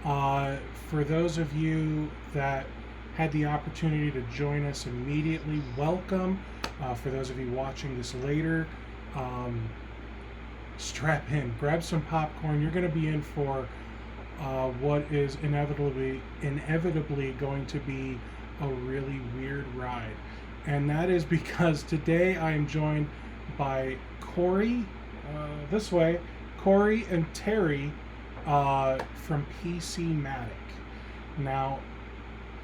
For those of you that had the opportunity to join us immediately, welcome. For those of you watching this later, um, strap in, grab some popcorn. You're going to be in for what is inevitably going to be a really weird ride. And that is because today I am joined by Corey, this way, Corey and Terry from PC-Matic. Now,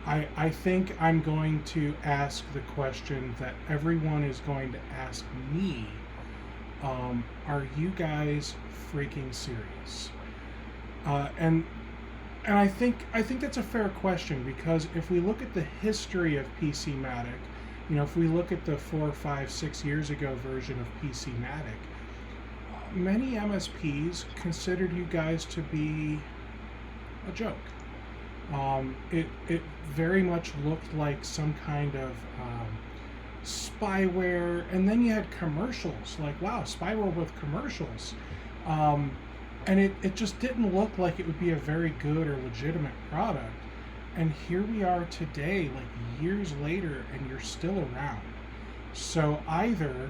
I think I'm going to ask the question that everyone is going to ask me. Are you guys freaking serious? And I think that's a fair question, because if we look at the history of PC-Matic, if we look at the 4, 5, 6 years ago version of PC-Matic, many MSPs considered you guys to be a joke. It very much looked like some kind of spyware, and then you had commercials like, wow, spyware with commercials. And it just didn't look like it would be a very good or legitimate product. And here we are today, like years later, and you're still around. So either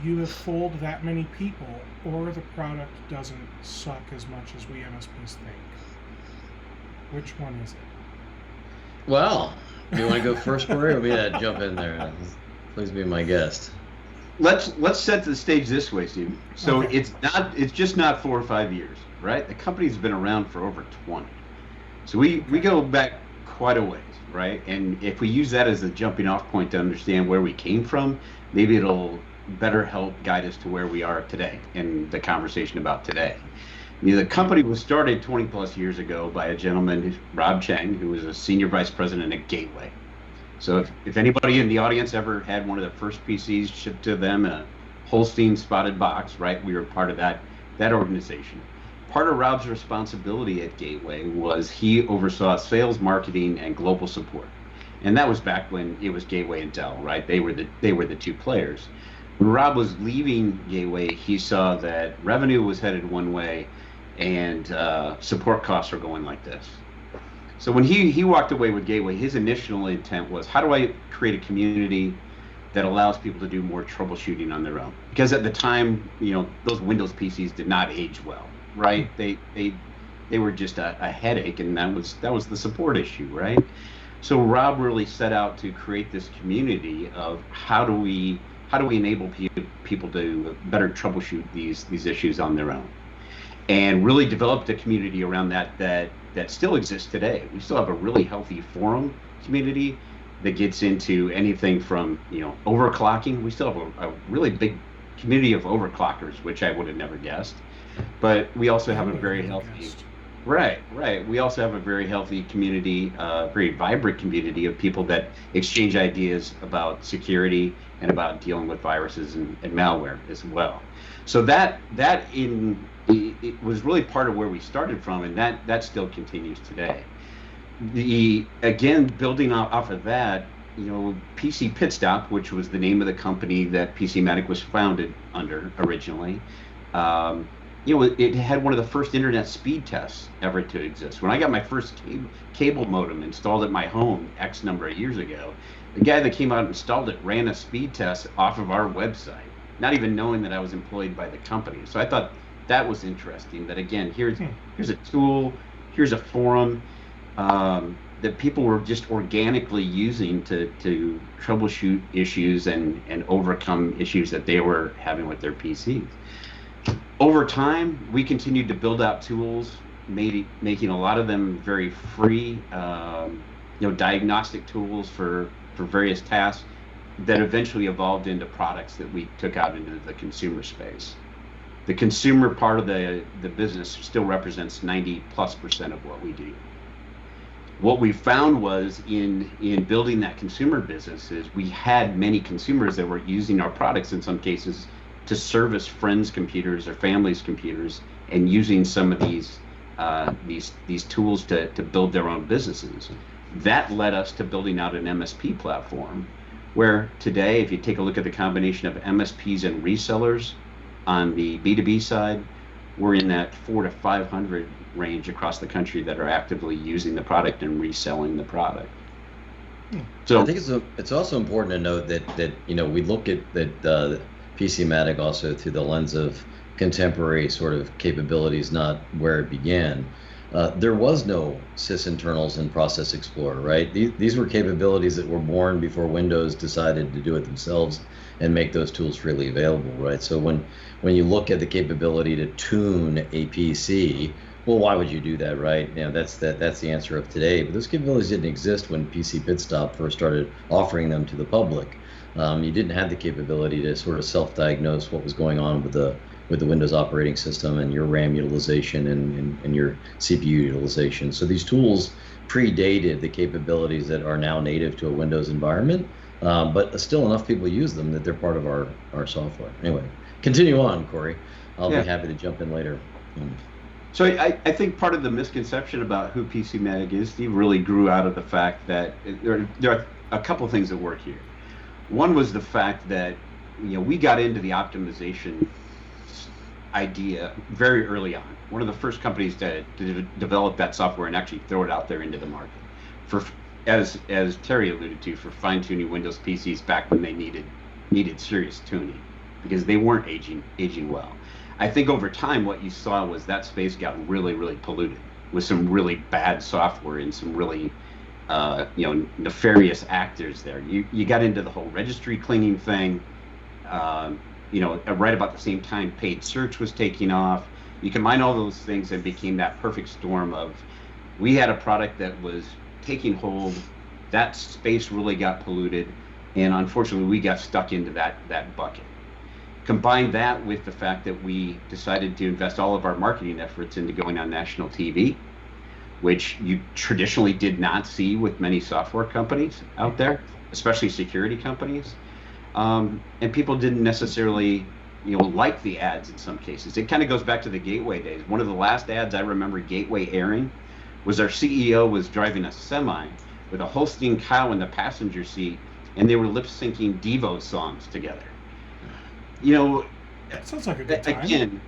you have fooled that many people, or the product doesn't suck as much as we MSPs think. Which one is it? Well, do you want to go first, Corey, or me to jump in there? Please be my guest. Let's set the stage this way, Steve. So Okay. it's just not 4 or 5 years, right? The company's been around for over 20. So we go back quite a ways, right? And if we use that as a jumping off point to understand where we came from, maybe it'll better help guide us to where we are today and the conversation about today. The company was started 20 plus years ago by a gentleman, Rob Chang, who was a senior vice president at Gateway. So if anybody in the audience ever had one of the first PCs shipped to them, a Holstein spotted box, right? We were part of that organization. Part of Rob's responsibility at Gateway was he oversaw sales, marketing, and global support. And that was back when it was Gateway and Dell, right? They were the two players. When Rob was leaving Gateway, he saw that revenue was headed one way, and support costs are going like this. So when he walked away with Gateway, his initial intent was, how do I create a community that allows people to do more troubleshooting on their own? Because at the time, those Windows PCs did not age well, right? They were just a headache, and that was the support issue, right? So Rob really set out to create this community of how do we enable people to better troubleshoot these issues on their own, and really developed a community around that still exists today. We still have a really healthy forum community that gets into anything from overclocking. We still have a really big community of overclockers, which I would have never guessed. But we also have a very healthy right. We also have a very healthy community, very vibrant community of people that exchange ideas about security and about dealing with viruses and malware as well. So it was really part of where we started from, and that still continues today. Again, building off of that, PC Pit Stop, which was the name of the company that PC-Matic was founded under originally, it had one of the first internet speed tests ever to exist. When I got my first cable modem installed at my home X number of years ago, the guy that came out and installed it ran a speed test off of our website, not even knowing that I was employed by the company. So I thought that was interesting, that again, here's a tool, here's a forum that people were just organically using to troubleshoot issues and overcome issues that they were having with their PCs. Over time, we continued to build out tools, making a lot of them very free, diagnostic tools for various tasks that eventually evolved into products that we took out into the consumer space. The consumer part of the business still represents 90+% of what we do. What we found was in building that consumer business is we had many consumers that were using our products in some cases to service friends' computers or families' computers, and using some of these tools to build their own businesses. That led us to building out an MSP platform, where today, if you take a look at the combination of MSPs and resellers on the B2B side, we're in that 400 to 500 range across the country that are actively using the product and reselling the product. So I think it's also important to note that we look at that PC-Matic also through the lens of contemporary sort of capabilities, not where it began. There was no sysinternals in Process Explorer, right? These were capabilities that were born before Windows decided to do it themselves and make those tools freely available, right? So when you look at the capability to tune a PC, well, why would you do that, right? That's the answer of today. But those capabilities didn't exist when PC Pitstop first started offering them to the public. You didn't have the capability to sort of self-diagnose what was going on with the Windows operating system and your RAM utilization and your CPU utilization. So these tools predated the capabilities that are now native to a Windows environment, but still enough people use them that they're part of our software. Anyway, continue on, Corey. I'll be happy to jump in later. So I think part of the misconception about who PC-Matic is, Steve, really grew out of the fact that there are a couple things that work here. One was the fact that we got into the optimization idea very early on. One of the first companies to develop that software and actually throw it out there into the market, for as Terry alluded to, for fine-tuning Windows PCs back when they needed serious tuning because they weren't aging well. I think over time what you saw was that space got really, really polluted with some really bad software and some really nefarious actors there. You got into the whole registry cleaning thing. Right about the same time paid search was taking off. You combine all those things and became that perfect storm of, we had a product that was taking hold, that space really got polluted, and unfortunately we got stuck into that bucket. Combine that with the fact that we decided to invest all of our marketing efforts into going on national TV, which you traditionally did not see with many software companies out there, especially security companies. And people didn't necessarily, like the ads in some cases. It kind of goes back to the Gateway days. One of the last ads I remember Gateway airing was our CEO was driving a semi with a Holstein cow in the passenger seat, and they were lip syncing Devo songs together. That sounds like a good time. Again,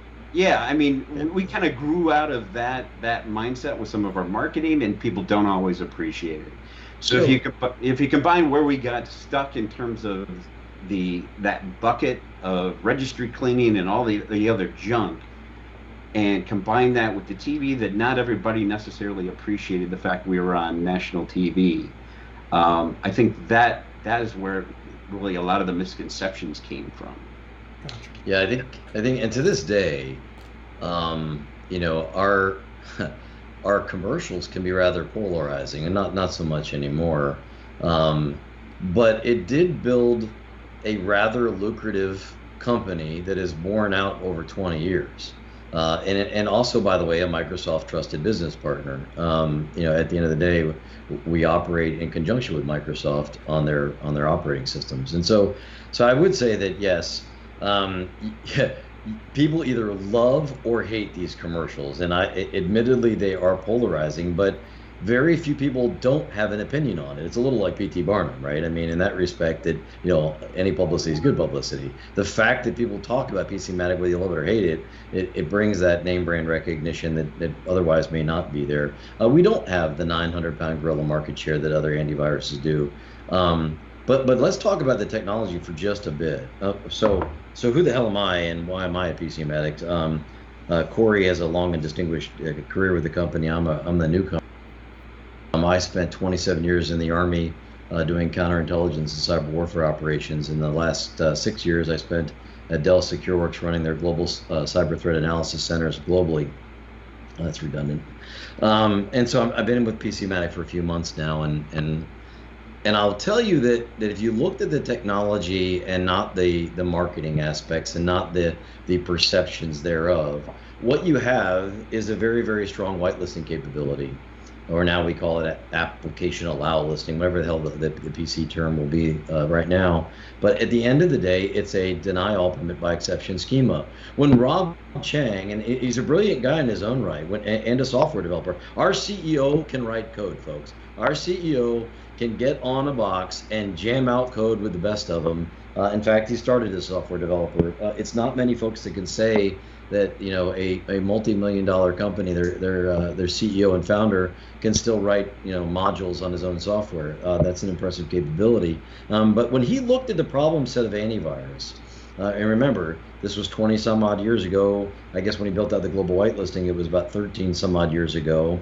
we kind of grew out of that mindset with some of our marketing, and people don't always appreciate it. So if you combine where we got stuck in terms of that bucket of registry cleaning and all the other junk, and combine that with the TV that not everybody necessarily appreciated the fact we were on national TV, I think that is where really a lot of the misconceptions came from. Gotcha. Yeah, I think, and to this day, our commercials can be rather polarizing, and not so much anymore. But it did build a rather lucrative company that is borne out over 20 years, and also, by the way, a Microsoft trusted business partner. At the end of the day, we operate in conjunction with Microsoft on their operating systems, and so I would say that yes. People either love or hate these commercials, and admittedly they are polarizing, but very few people don't have an opinion on it. It's a little like P.T. Barnum, right? I mean, in that respect, that any publicity is good publicity. The fact that people talk about PC-Matic, whether you love it or hate it brings that name brand recognition that otherwise may not be there. We don't have the 900-pound gorilla market share that other antiviruses do. But let's talk about the technology for just a bit. So who the hell am I, and why am I at PC-Matic? Corey has a long and distinguished career with the company. I'm the newcomer. I spent 27 years in the Army doing counterintelligence and cyber warfare operations. In the last 6 years, I spent at Dell SecureWorks running their global cyber threat analysis centers globally. That's redundant. And so I've been with PC-Matic for a few months now, and I'll tell you that if you looked at the technology and not the marketing aspects and not the perceptions thereof, what you have is a very, very strong whitelisting capability, or now we call it application allow listing, whatever the hell the PC term will be right now. But at the end of the day, it's a deny all permit by exception schema. When Rob Chang, and he's a brilliant guy in his own right, and a software developer, our CEO can write code, folks. Our CEO can get on a box and jam out code with the best of them. In fact, he started as a software developer. It's not many folks that can say that a multi-million-dollar company, their CEO and founder can still write modules on his own software. That's an impressive capability. But when he looked at the problem set of antivirus, and remember, this was 20 some odd years ago. I guess when he built out the global whitelisting, it was about 13 some odd years ago.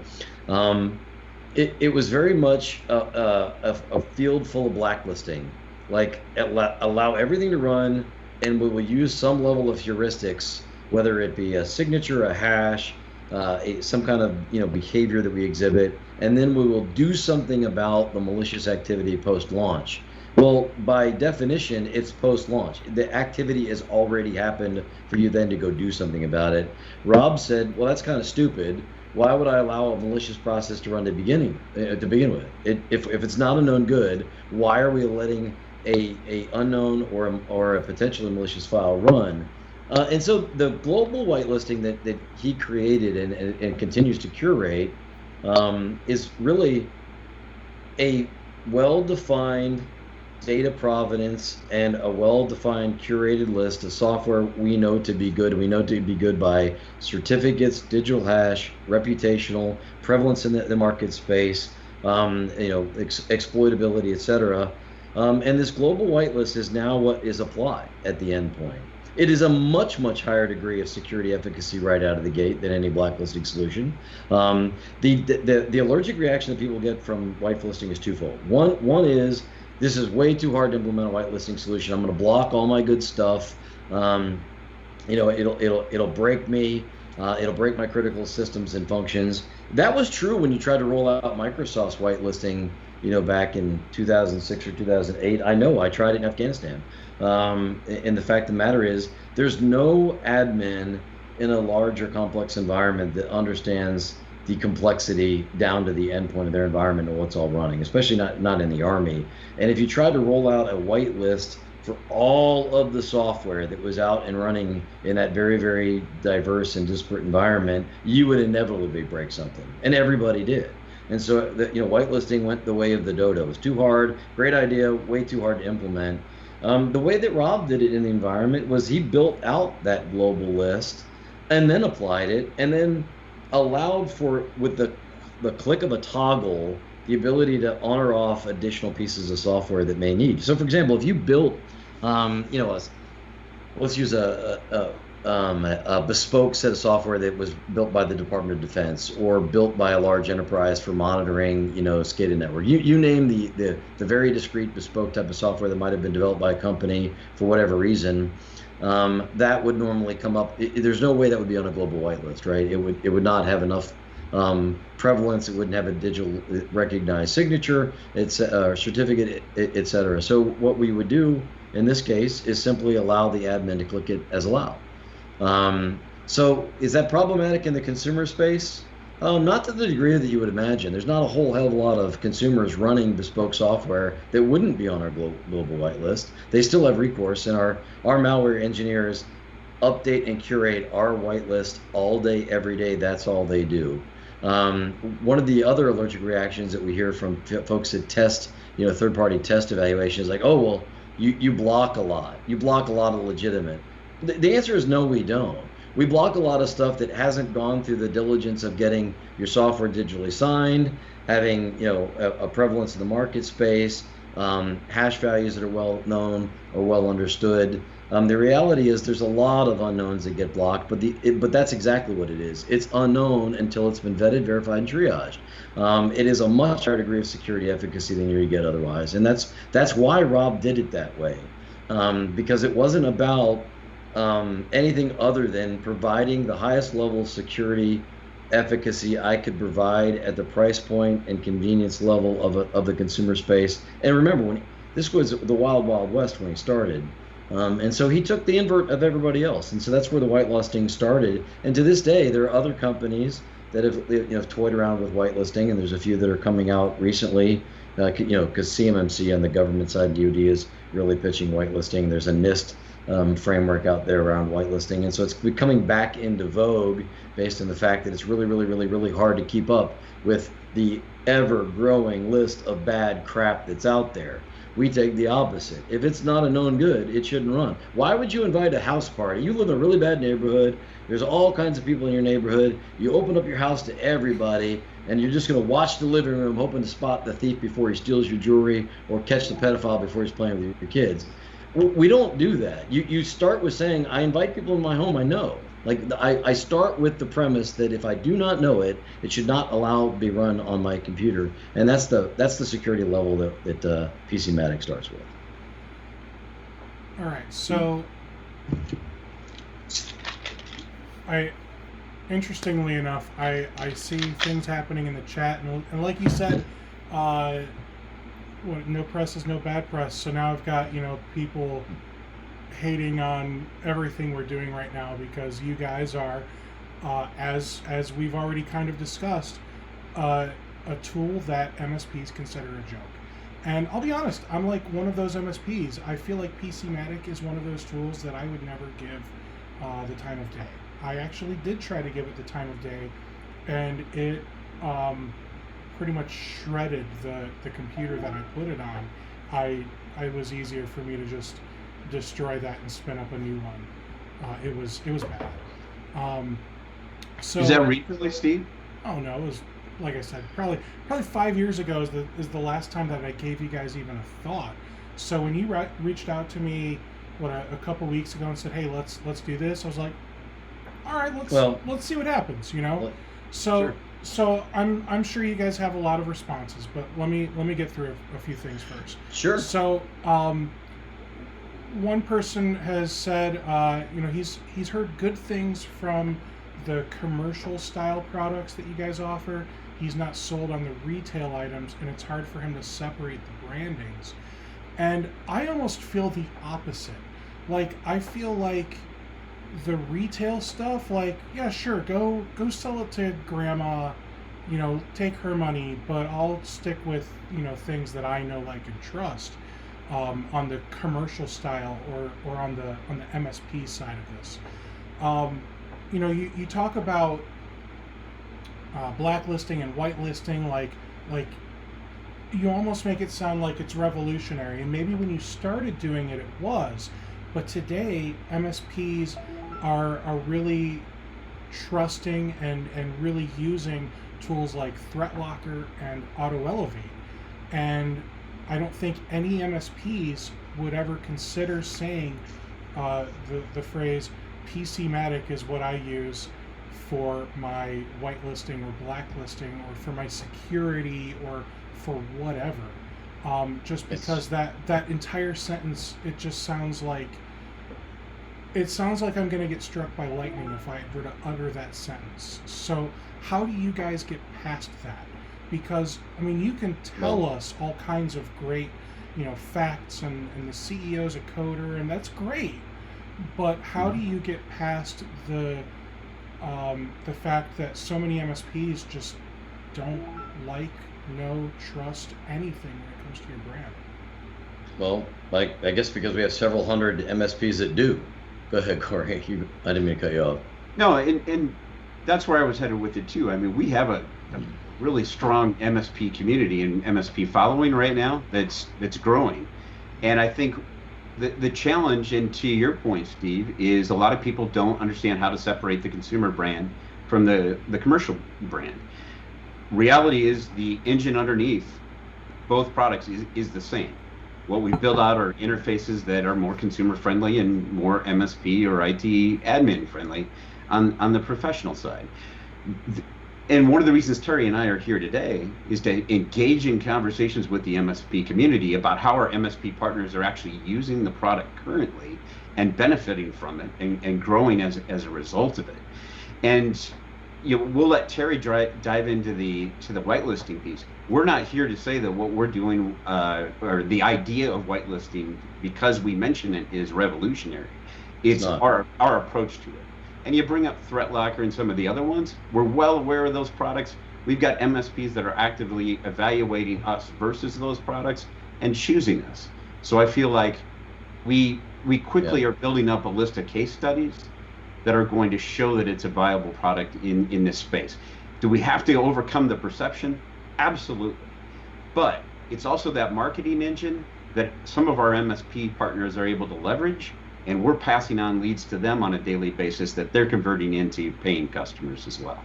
It was very much a field full of blacklisting. Like, allow everything to run, and we will use some level of heuristics, whether it be a signature, a hash, some kind of behavior that we exhibit, and then we will do something about the malicious activity post-launch. Well, by definition, it's post-launch. The activity has already happened for you then to go do something about it. Rob said, well, that's kind of stupid. Why would I allow a malicious process to run to begin with? If it's not a known good, why are we letting a unknown or a potentially malicious file run? And so the global whitelisting that he created and continues to curate is really a well-defined data provenance and a well-defined curated list of software we know to be good. We know to be good by certificates, digital hash, reputational, prevalence in the market space, exploitability, etc. And this global whitelist is now what is applied at the endpoint. It is a much, much higher degree of security efficacy right out of the gate than any blacklisting solution. The allergic reaction that people get from whitelisting is twofold. One is, this is way too hard to implement a whitelisting solution. I'm going to block all my good stuff. It'll break me. It'll break my critical systems and functions. That was true when you tried to roll out Microsoft's whitelisting, back in 2006 or 2008. I know, I tried it in Afghanistan. And the fact of the matter is, there's no admin in a large or complex environment that understands the complexity down to the endpoint of their environment and what's all running, especially not in the Army. And if you tried to roll out a whitelist for all of the software that was out and running in that very, very diverse and disparate environment, you would inevitably break something. And everybody did. And so, whitelisting went the way of the dodo. It was too hard, great idea, way too hard to implement. The way that Rob did it in the environment was he built out that global list and then applied it, and then allowed for, with the click of a toggle, the ability to on or off additional pieces of software that may need. So, for example, if you built, let's use a bespoke set of software that was built by the Department of Defense or built by a large enterprise for monitoring, SCADA network. You name the very discrete bespoke type of software that might have been developed by a company for whatever reason. That would normally come up. There's no way that would be on a global whitelist, right? It would not have enough prevalence. It wouldn't have a digital recognized signature, certificate, etc. So what we would do in this case is simply allow the admin to click it as allowed. So is that problematic in the consumer space? Not to the degree that you would imagine. There's not a whole hell of a lot of consumers running bespoke software that wouldn't be on our global whitelist. They still have recourse, and our malware engineers update and curate our whitelist all day, every day. That's all they do. One of the other allergic reactions that we hear from folks that test, third-party test evaluation is like, oh, well, you block a lot. You block a lot of legitimate. The answer is no, we don't. We block a lot of stuff that hasn't gone through the diligence of getting your software digitally signed, having a prevalence in the market space, hash values that are well known or well understood. The reality is there's a lot of unknowns that get blocked, but that's exactly what it is. It's unknown until it's been vetted, verified, and triaged. It is a much higher degree of security efficacy than you get otherwise, and that's why Rob did it that way, because it wasn't about anything other than providing the highest level of security efficacy I could provide at the price point and convenience level of the consumer space. And remember, this was the wild, wild west when he started. And so he took the invert of everybody else. And so that's where the whitelisting started. And to this day, there are other companies that have toyed around with whitelisting, and there's a few that are coming out recently, because CMMC on the government side, DoD, is really pitching whitelisting. There's a NIST framework out there around whitelisting, and so it's becoming back into vogue based on the fact that it's really, really, really, really hard to keep up with the ever-growing list of bad crap that's out there. we take the opposite. If it's not a known good, it shouldn't run. Why would you invite a house party? You live in a really bad neighborhood. There's all kinds of people in your neighborhood. You open up your house to everybody, and you're just going to watch the living room hoping to spot the thief before he steals your jewelry or catch the pedophile before he's playing with your kids. We don't do that. You start with saying, I invite people in my home I know. Like I start with the premise that if I do not know it, it should not allow to be run on my computer, and that's the security level that PC-Matic starts with. All right, so interestingly enough, I see things happening in the chat, and like you said, no press is no bad press. So now I've got people hating on everything we're doing right now because you guys are, as we've already kind of discussed, a tool that MSPs consider a joke. And I'll be honest, I'm like one of those MSPs. I feel like PC-Matic is one of those tools that I would never give the time of day. I actually did try to give it the time of day, and it pretty much shredded the computer that I put it on. It was easier for me to just destroy that and spin up a new one. It was bad. So is that recently, Steve? Oh no, it was, like I said, probably 5 years ago is the last time that I gave you guys even a thought. So when you reached out to me a couple weeks ago and said, hey, let's do this, I was like, all right, let's see what happens, So sure. So I'm sure you guys have a lot of responses, but let me get through a few things first. Sure. So one person has said, he's heard good things from the commercial style products that you guys offer. He's not sold on the retail items, and it's hard for him to separate the brandings. And I almost feel the opposite. Like, I feel like the retail stuff, like, yeah, sure, go sell it to grandma, take her money, but I'll stick with, things that I know, like, and trust. On the commercial style or on the MSP side of this. You talk about blacklisting and whitelisting, like you almost make it sound like it's revolutionary, and maybe when you started doing it, it was, but today MSPs are really trusting and really using tools like ThreatLocker and AutoElevate, and I don't think any MSPs would ever consider saying the phrase PC-Matic is what I use for my whitelisting or blacklisting or for my security or for whatever. Just because that entire sentence, it just sounds like I'm going to get struck by lightning if I were to utter that sentence. So how do you guys get past that? Because, you can tell us all kinds of great, facts, and the CEO's a coder, and that's great. But how do you get past the fact that so many MSPs just don't trust anything when it comes to your brand? Well, I guess because we have several hundred MSPs that do. Go ahead, Corey. I didn't mean to cut you off. No, and that's where I was headed with it too. We have a really strong MSP community and MSP following right now that's growing, and I think the challenge, and to your point, Steve, is a lot of people don't understand how to separate the consumer brand from the commercial brand. Reality is the engine underneath both products is the same. What we build out are interfaces that are more consumer friendly and more MSP or IT admin friendly on the professional side. And one of the reasons Terry and I are here today is to engage in conversations with the MSP community about how our MSP partners are actually using the product currently and benefiting from it and growing as a result of it. And we'll let Terry dive into the whitelisting piece. We're not here to say that what we're doing or the idea of whitelisting, because we mention it, is revolutionary. It's our approach to it. And you bring up ThreatLocker and some of the other ones. We're well aware of those products. We've got MSPs that are actively evaluating us versus those products and choosing us. So I feel like we quickly are building up a list of case studies that are going to show that it's a viable product in this space. Do we have to overcome the perception? Absolutely. But it's also that marketing engine that some of our MSP partners are able to leverage, and we're passing on leads to them on a daily basis that they're converting into paying customers as well.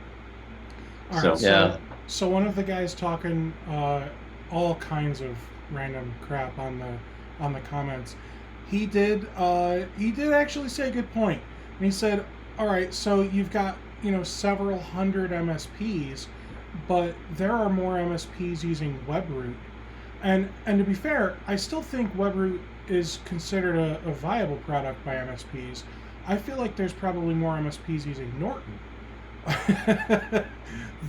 All right, so one of the guys talking all kinds of random crap on the comments, he did actually say a good point. And he said, all right, so you've got, several hundred MSPs, but there are more MSPs using WebRoot. And to be fair, I still think WebRoot is considered a viable product by MSPs. I feel like there's probably more MSPs using Norton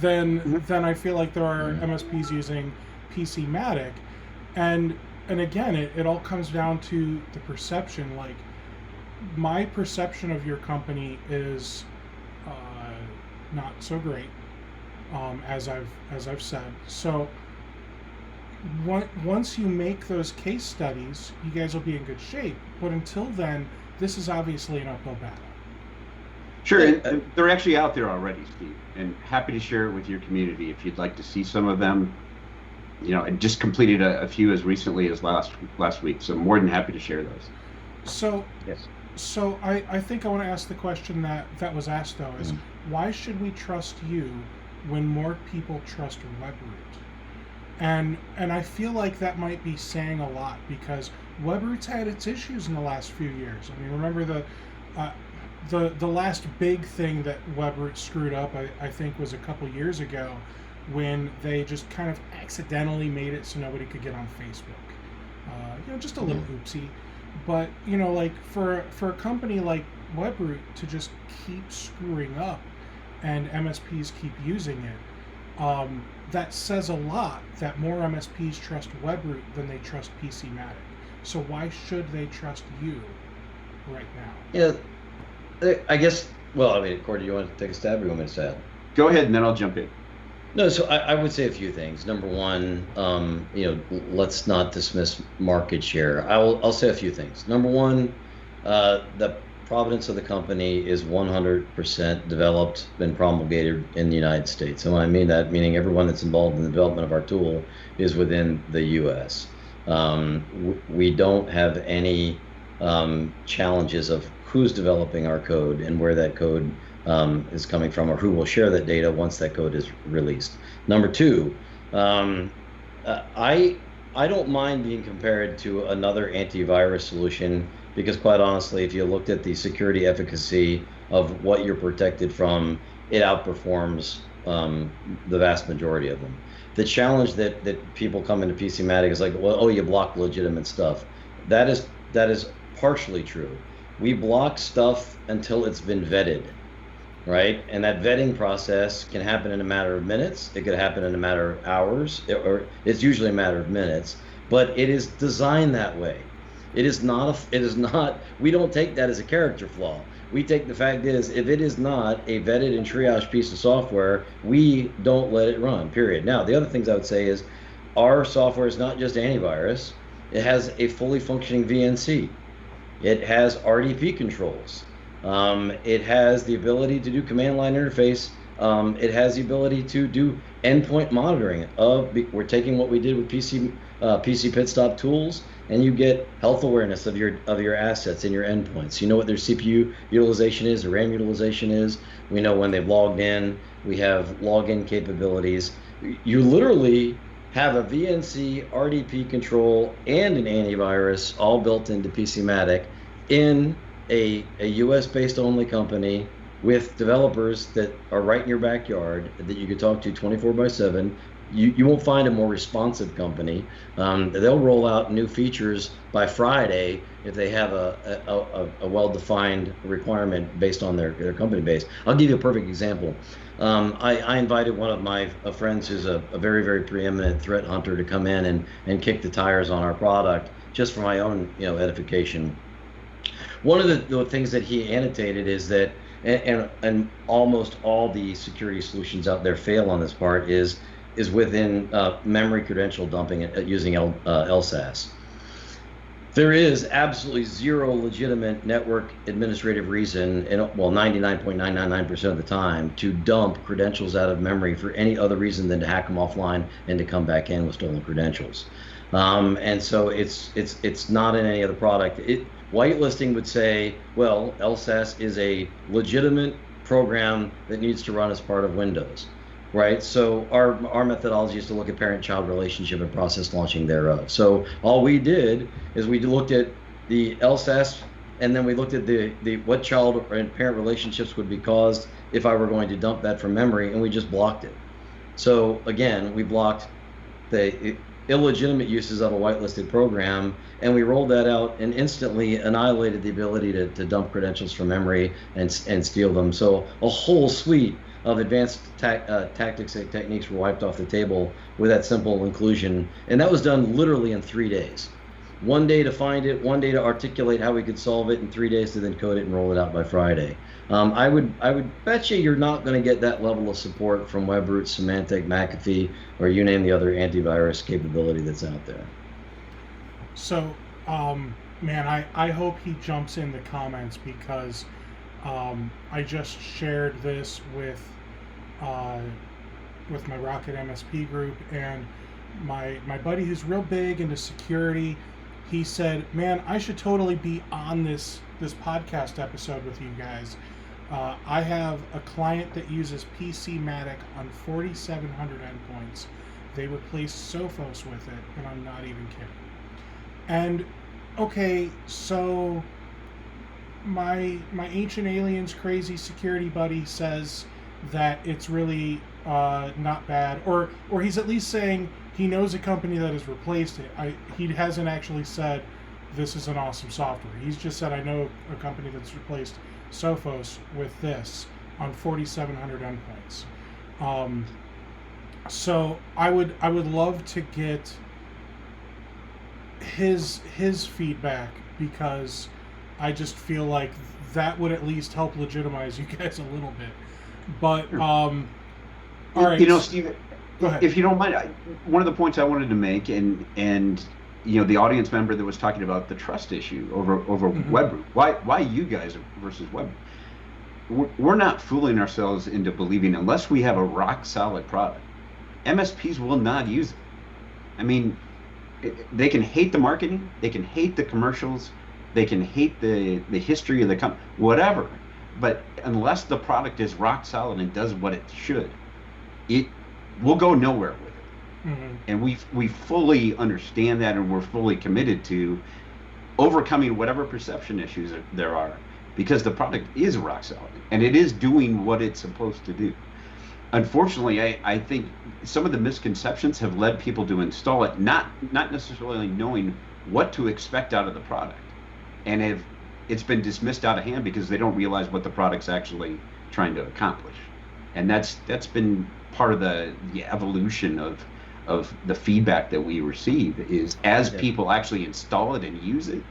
than I feel like there are MSPs using PC-Matic. And again, it all comes down to the perception. Like, my perception of your company is not so great, as I've said. So once you make those case studies, you guys will be in good shape. But until then, this is obviously an uphill battle. Sure, and they're actually out there already, Steve, and happy to share it with your community if you'd like to see some of them. I just completed a few as recently as last week, so more than happy to share those. So yes. So I think I want to ask the question that was asked, though, is why should we trust you when more people trust WebRoot? And I feel like that might be saying a lot, because WebRoot's had its issues in the last few years. I mean, remember the last big thing that WebRoot screwed up, I think, was a couple years ago, when they just kind of accidentally made it so nobody could get on Facebook. Just a little oopsie. But, like for a company like WebRoot to just keep screwing up and MSPs keep using it, that says a lot that more MSPs trust WebRoot than they trust PC-Matic. So why should they trust you right now? Yeah, I guess, Corey, do you want to take a stab, or you want me to say it? Go ahead, and then I'll jump in. No, so I would say a few things. Number one, let's not dismiss market share. I'll say a few things. Number one, the provenance of the company is 100% developed and promulgated in the United States. And when I mean that, meaning everyone that's involved in the development of our tool is within the U.S. We don't have any challenges of who's developing our code and where that code is coming from, or who will share that data once that code is released. Number two, I don't mind being compared to another antivirus solution, because quite honestly, if you looked at the security efficacy of what you're protected from, it outperforms the vast majority of them. The challenge that people come into PC-Matic is like, you block legitimate stuff. That is partially true. We block stuff until it's been vetted, right? And that vetting process can happen in a matter of minutes. It could happen in a matter of hours, or it's usually a matter of minutes. But it is designed that way. It is not. We don't take that as a character flaw. We take the fact is, if it is not a vetted and triaged piece of software, we don't let it run. Period. Now, the other things I would say is, our software is not just antivirus. It has a fully functioning VNC. It has RDP controls. It has the ability to do command line interface. It has the ability to do endpoint monitoring. We're taking what we did with PC Pit Stop tools, and you get health awareness of your assets and your endpoints. You know what their CPU utilization is, their RAM utilization is. We know when they've logged in. We have login capabilities. You literally have a VNC, RDP control, and an antivirus all built into PC-Matic in a US-based only company with developers that are right in your backyard that you can talk to 24/7. You won't find a more responsive company. They'll roll out new features by Friday if they have a well-defined requirement based on their company base. I'll give you a perfect example. I invited one of my friends who's a very, very preeminent threat hunter to come in and kick the tires on our product, just for my own edification. One of the things that he annotated is that, and almost all the security solutions out there fail on this part, is within memory credential dumping using LSAS. There is absolutely zero legitimate network administrative reason, 99.999% of the time, to dump credentials out of memory for any other reason than to hack them offline and to come back in with stolen credentials. And so it's not in any other product. Whitelisting would say, well, LSAS is a legitimate program that needs to run as part of Windows, right? So our methodology is to look at parent-child relationship and process launching thereof. So all we did is we looked at the LSAS, and then we looked at the what child and parent relationships would be caused if I were going to dump that from memory, and we just blocked it. So again, we blocked the illegitimate uses of a whitelisted program, and we rolled that out and instantly annihilated the ability to dump credentials from memory and steal them. So a whole suite of advanced tactics and techniques were wiped off the table with that simple inclusion, and that was done literally in 3 days. 1 day to find it, 1 day to articulate how we could solve it, and 3 days to then code it and roll it out by Friday. I would bet you're not going to get that level of support from Webroot, Symantec, McAfee, or you name the other antivirus capability that's out there. So, man, I hope he jumps in the comments, because I just shared this with my RocketMSP group, and my buddy who's real big into security, he said, man, I should totally be on this podcast episode with you guys. I have a client that uses PC-Matic on 4,700 endpoints. They replaced Sophos with it, and I'm not even kidding. And okay, so my Ancient Aliens crazy security buddy says that it's really not bad, or he's at least saying he knows a company that has replaced it. He hasn't actually said this is an awesome software. He's just said, I know a company that's replaced Sophos with this on 4,700 endpoints. So I would love to get his feedback, because I just feel like that would at least help legitimize you guys a little bit. But all right, Steve, go ahead. If you don't mind, one of the points I wanted to make, and the audience member that was talking about the trust issue over Mm-hmm. Webroot. Why you guys versus Webroot? We're not fooling ourselves into believing, unless we have a rock solid product, MSPs will not use it. I mean, they can hate the marketing, they can hate the commercials, they can hate the history of the company, whatever. But unless the product is rock solid and does what it should, it will go nowhere with it. Mm-hmm. And we fully understand that, and we're fully committed to overcoming whatever perception issues there are, because the product is rock solid and it is doing what it's supposed to do. Unfortunately, I think some of the misconceptions have led people to install it not necessarily knowing what to expect out of the product, and it's been dismissed out of hand because they don't realize what the product's actually trying to accomplish. And that's been part of the evolution of the feedback that we receive, is as people actually install it and use it,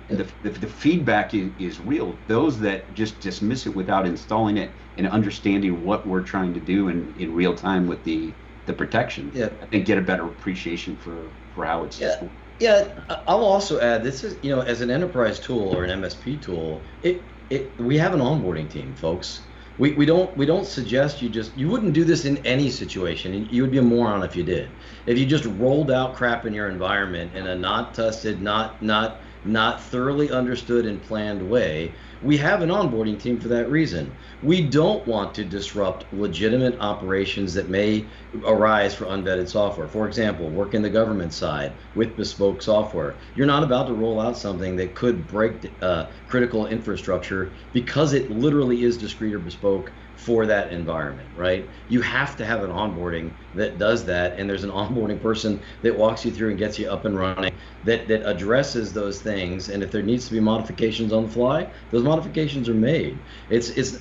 the feedback is real. Those that just dismiss it without installing it and understanding what we're trying to do in real time with the protection, I think get a better appreciation for how it's useful. Yeah, I'll also add, this is, as an enterprise tool or an MSP tool, we have an onboarding team, folks. We don't suggest you wouldn't do this in any situation. You would be a moron if you did. If you just rolled out crap in your environment in a not tested, not thoroughly understood and planned way, we have an onboarding team for that reason. We don't want to disrupt legitimate operations that may arise for unvetted software. For example, work in the government side with bespoke software. You're not about to roll out something that could break critical infrastructure because it literally is discrete or bespoke for that environment, right? You have to have an onboarding that does that, and there's an onboarding person that walks you through and gets you up and running, that addresses those things. And if there needs to be modifications on the fly, those modifications are made.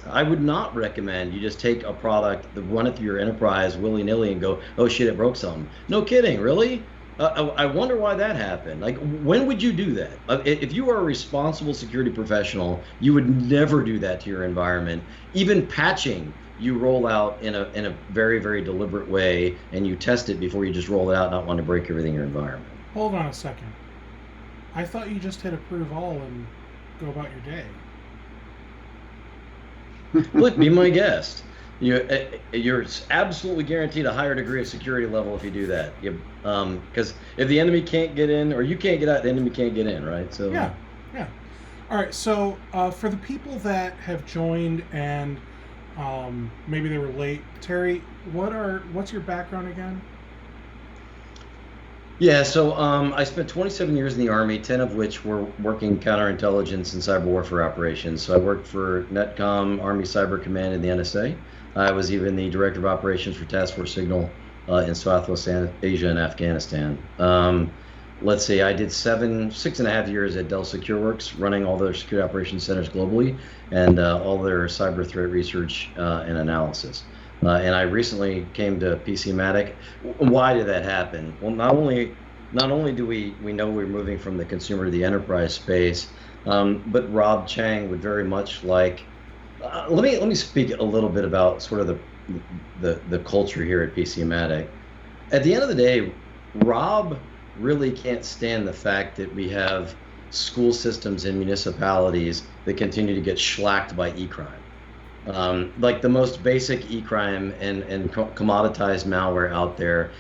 I would not recommend you just take a product, run it through your enterprise willy-nilly and go, oh shit, it broke something. No kidding, really? I wonder why that happened. Like, when would you do that? If you are a responsible security professional, you would never do that to your environment. Even patching, you roll out in a very, very deliberate way, and you test it before you just roll it out, not want to break everything in your environment. Hold on a second. I thought you just hit approve all and go about your day. Look, be my guest. You're absolutely guaranteed a higher degree of security level if you do that. Because if the enemy can't get in, or you can't get out, the enemy can't get in, right? So Yeah, yeah. All right. So for the people that have joined and maybe they were late, Terry, what's your background again? Yeah, so I spent 27 years in the Army, 10 of which were working counterintelligence and cyber warfare operations. So I worked for NetCom, Army Cyber Command, and the NSA. I was even the director of operations for Task Force Signal in Southwest Asia and Afghanistan. Let's see, I did 6.5 years at Dell SecureWorks, running all their security operations centers globally and all their cyber threat research and analysis. And I recently came to PC-Matic. Why did that happen? Well, not only do we know we're moving from the consumer to the enterprise space, but Rob Chang would very much like. Let me speak a little bit about sort of the culture here at PC-Matic. At the end of the day, Rob really can't stand the fact that we have school systems and municipalities that continue to get shellacked by e-crime. Like the most basic e-crime and commoditized malware out there.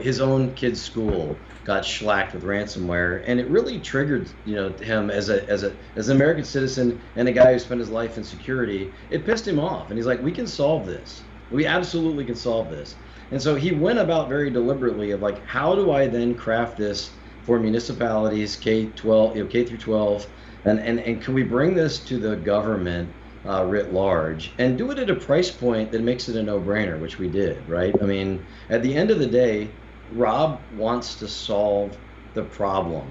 His own kid's school got shellacked with ransomware, and it really triggered, him as an American citizen and a guy who spent his life in security. It pissed him off, and he's like, "We can solve this. We absolutely can solve this." And so he went about very deliberately of like, how do I then craft this for municipalities, K-12, K through 12, and can we bring this to the government? Writ large, and do it at a price point that makes it a no-brainer, which we did, right? I mean, at the end of the day, Rob wants to solve the problem,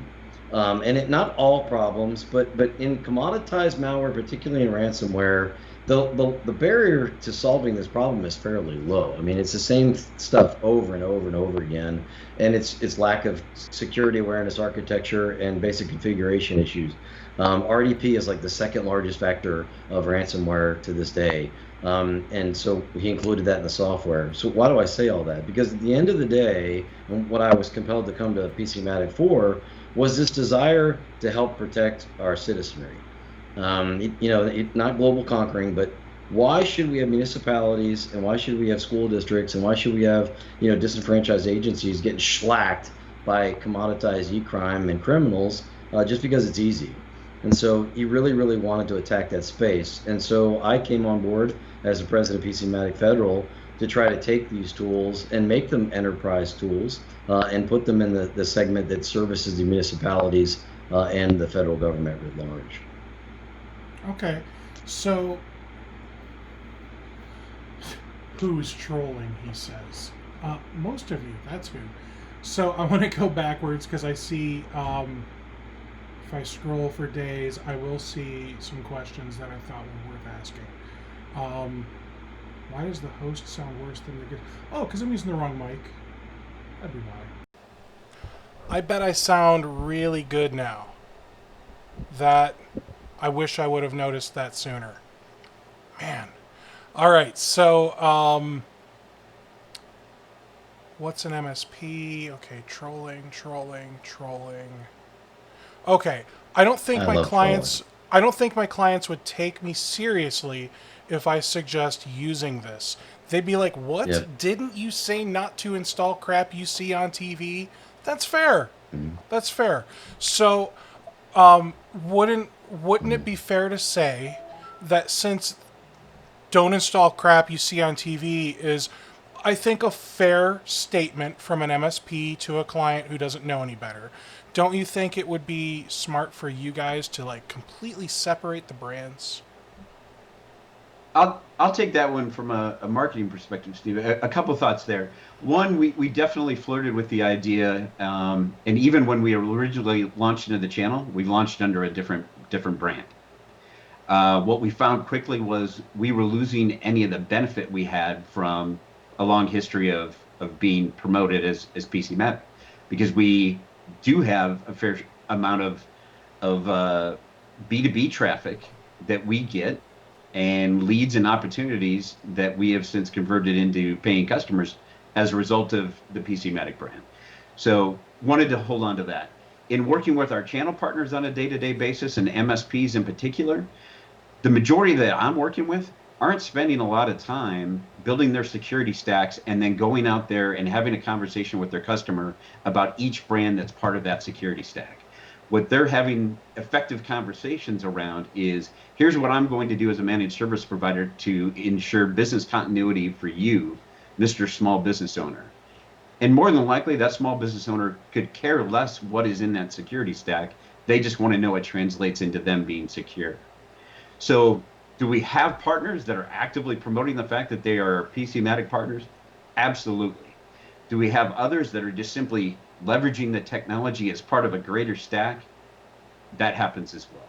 and not all problems, but in commoditized malware, particularly in ransomware, the barrier to solving this problem is fairly low. I mean, it's the same stuff over and over and over again, and it's lack of security awareness, architecture, and basic configuration issues. RDP is like the second largest factor of ransomware to this day. And so he included that in the software. So why do I say all that? Because at the end of the day, what I was compelled to come to PC-Matic for was this desire to help protect our citizenry. Not global conquering, but why should we have municipalities, and why should we have school districts, and why should we have disenfranchised agencies getting shellacked by commoditized e-crime and criminals just because it's easy? And so he really, really wanted to attack that space. And so I came on board as the president of PC-Matic Federal to try to take these tools and make them enterprise tools and put them in the segment that services the municipalities and the federal government writ large. Okay, so who's trolling, he says. Most of you, that's who. So I want to go backwards because I see... if I scroll for days, I will see some questions that I thought were worth asking. Why does the host sound worse than the guest? Oh, because I'm using the wrong mic. That'd be why. I bet I sound really good now. That I wish I would have noticed that sooner. Man. All right, so what's an MSP? Okay, trolling. Okay, I don't think my clients would take me seriously if I suggest using this. They'd be like, "What? Yeah. Didn't you say not to install crap you see on TV?" That's fair. Mm-hmm. That's fair. So, wouldn't it be fair to say that since don't install crap you see on TV is, I think, a fair statement from an MSP to a client who doesn't know any better? Don't you think it would be smart for you guys to like completely separate the brands? I'll take that one from a marketing perspective, Steve. A couple thoughts there. One, we definitely flirted with the idea, and even when we originally launched into the channel, we launched under a different brand. What we found quickly was we were losing any of the benefit we had from a long history of being promoted as PC-Matic, because we do have a fair amount of B2B traffic that we get, and leads and opportunities that we have since converted into paying customers as a result of the PC-Matic brand. So wanted to hold on to that. In working with our channel partners on a day-to-day basis, and MSPs in particular, the majority that I'm working with aren't spending a lot of time building their security stacks and then going out there and having a conversation with their customer about each brand that's part of that security stack. What they're having effective conversations around is, here's what I'm going to do as a managed service provider to ensure business continuity for you, Mr. Small Business Owner. And more than likely, that small business owner could care less what is in that security stack. They just want to know it translates into them being secure. So do we have partners that are actively promoting the fact that they are PC-Matic partners? Absolutely. Do we have others that are just simply leveraging the technology as part of a greater stack? That happens as well.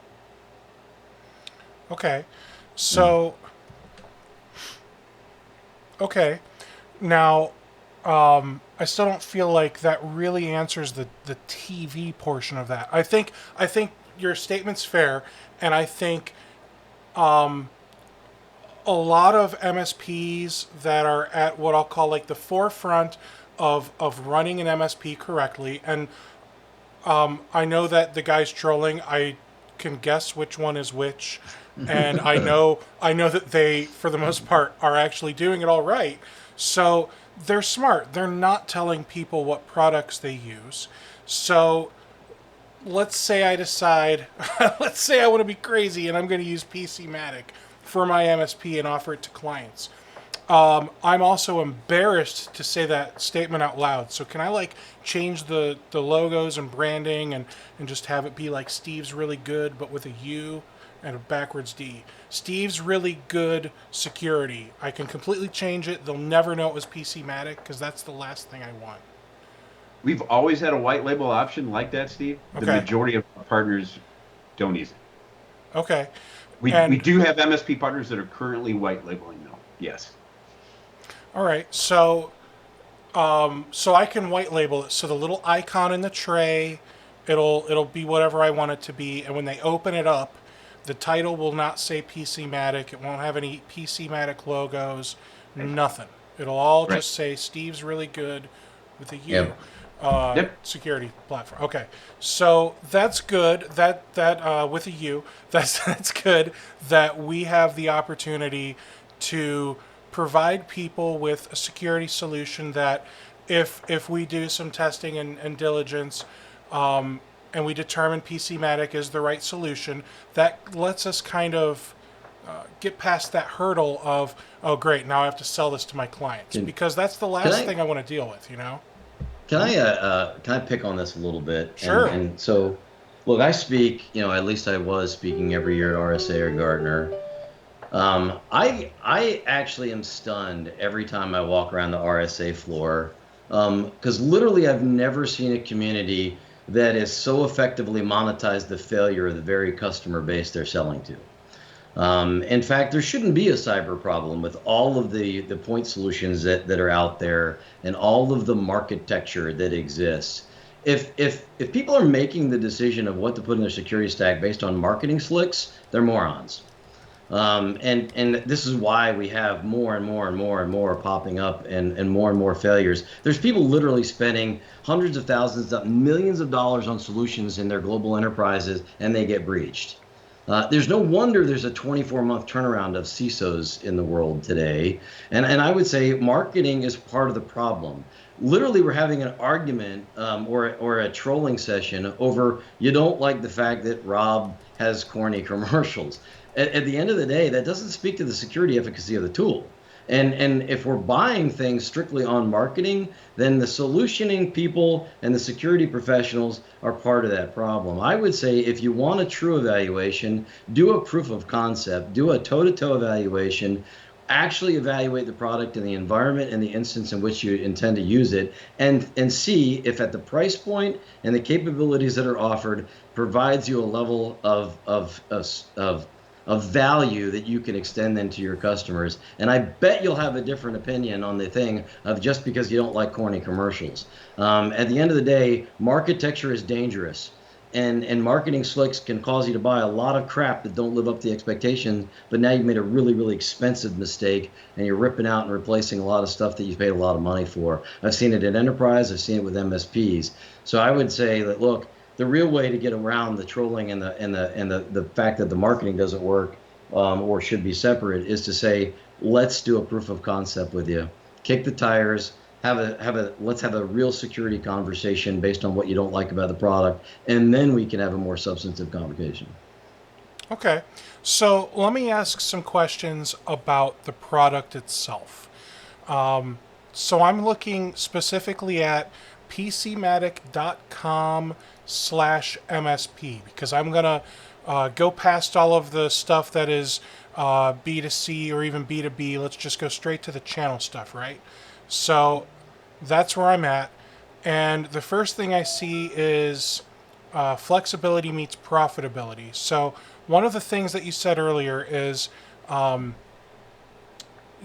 Okay. So, okay. Now, I still don't feel like that really answers the TV portion of that. I think your statement's fair, and I think a lot of MSPs that are at what I'll call like the forefront of running an MSP correctly, and I know that the guy's trolling. I can guess which one is which, and I know that they, for the most part, are actually doing it all right. So they're smart. They're not telling people what products they use. So let's say I decide, let's say I want to be crazy and I'm going to use PC-Matic for my MSP and offer it to clients. I'm also embarrassed to say that statement out loud. So can I like change the logos and branding and just have it be like Steve's Really Good, but with a U and a backwards D? Steve's Really Good Security. I can completely change it. They'll never know it was PC-Matic because that's the last thing I want. We've always had a white label option like that, Steve. Okay. The majority of our partners don't use it. Okay. We do have MSP partners that are currently white labeling though. Yes. All right. So I can white label it. So the little icon in the tray, it'll be whatever I want it to be. And when they open it up, the title will not say PC-Matic. It won't have any PC-Matic logos, nothing. It'll all just say Steve's Really Good with a U. Security platform. Okay, so that's good. That with a U, that's good. That we have the opportunity to provide people with a security solution that, if we do some testing and diligence, and we determine PC-Matic is the right solution, that lets us kind of get past that hurdle of, oh great, now I have to sell this to my clients, because that's the last thing I want to deal with, you know? Can I pick on this a little bit? Sure. And so, look, I speak, at least I was speaking every year at RSA or Gartner. I actually am stunned every time I walk around the RSA floor, because literally I've never seen a community that is so effectively monetized the failure of the very customer base they're selling to. In fact, there shouldn't be a cyber problem with all of the point solutions that are out there and all of the marketecture that exists. If people are making the decision of what to put in their security stack based on marketing slicks, they're morons. And this is why we have more and more popping up and more failures. There's people literally spending hundreds of thousands, millions of dollars on solutions in their global enterprises, and they get breached. There's no wonder there's a 24-month turnaround of CISOs in the world today. And I would say marketing is part of the problem. Literally, we're having an argument or a trolling session over, you don't like the fact that Rob has corny commercials. At the end of the day, that doesn't speak to the security efficacy of the tool. And if we're buying things strictly on marketing, then the solutioning people and the security professionals are part of that problem. I would say if you want a true evaluation, do a proof of concept, do a toe-to-toe evaluation, actually evaluate the product and the environment and the instance in which you intend to use it, and see if at the price point and the capabilities that are offered provides you a level of value that you can extend then to your customers. And I bet you'll have a different opinion on the thing of just because you don't like corny commercials. At the end of the day, marketecture is dangerous. And marketing slicks can cause you to buy a lot of crap that don't live up to the expectation, but now you've made a really, really expensive mistake and you're ripping out and replacing a lot of stuff that you've paid a lot of money for. I've seen it in enterprise, I've seen it with MSPs. So I would say that, look, the real way to get around the trolling and the fact that the marketing doesn't work or should be separate, is to say, let's do a proof of concept with you, kick the tires, let's have a real security conversation based on what you don't like about the product, and then we can have a more substantive conversation. Okay, so let me ask some questions about the product itself. So I'm looking specifically at PCMatic.com/MSP because I'm going to go past all of the stuff that is B2C or even B2B. Let's just go straight to the channel stuff, right? So that's where I'm at. And the first thing I see is flexibility meets profitability. So one of the things that you said earlier is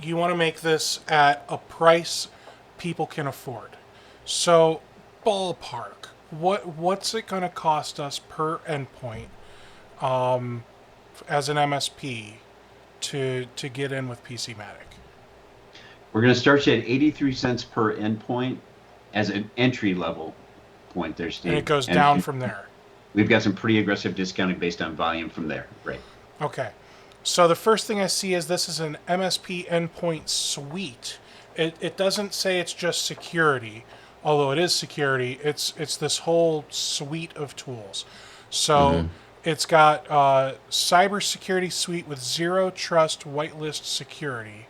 you want to make this at a price people can afford. So ballpark, what's it going to cost us per endpoint as an MSP to get in with PC-Matic? We're going to start you at 83 cents per endpoint as an entry level point there, Steve. And it goes down from there. We've got some pretty aggressive discounting based on volume from there, right? Okay. So the first thing I see is this is an MSP endpoint suite. It doesn't say it's just security, although it is security. It's this whole suite of tools. So it's got cybersecurity suite with zero trust whitelist security.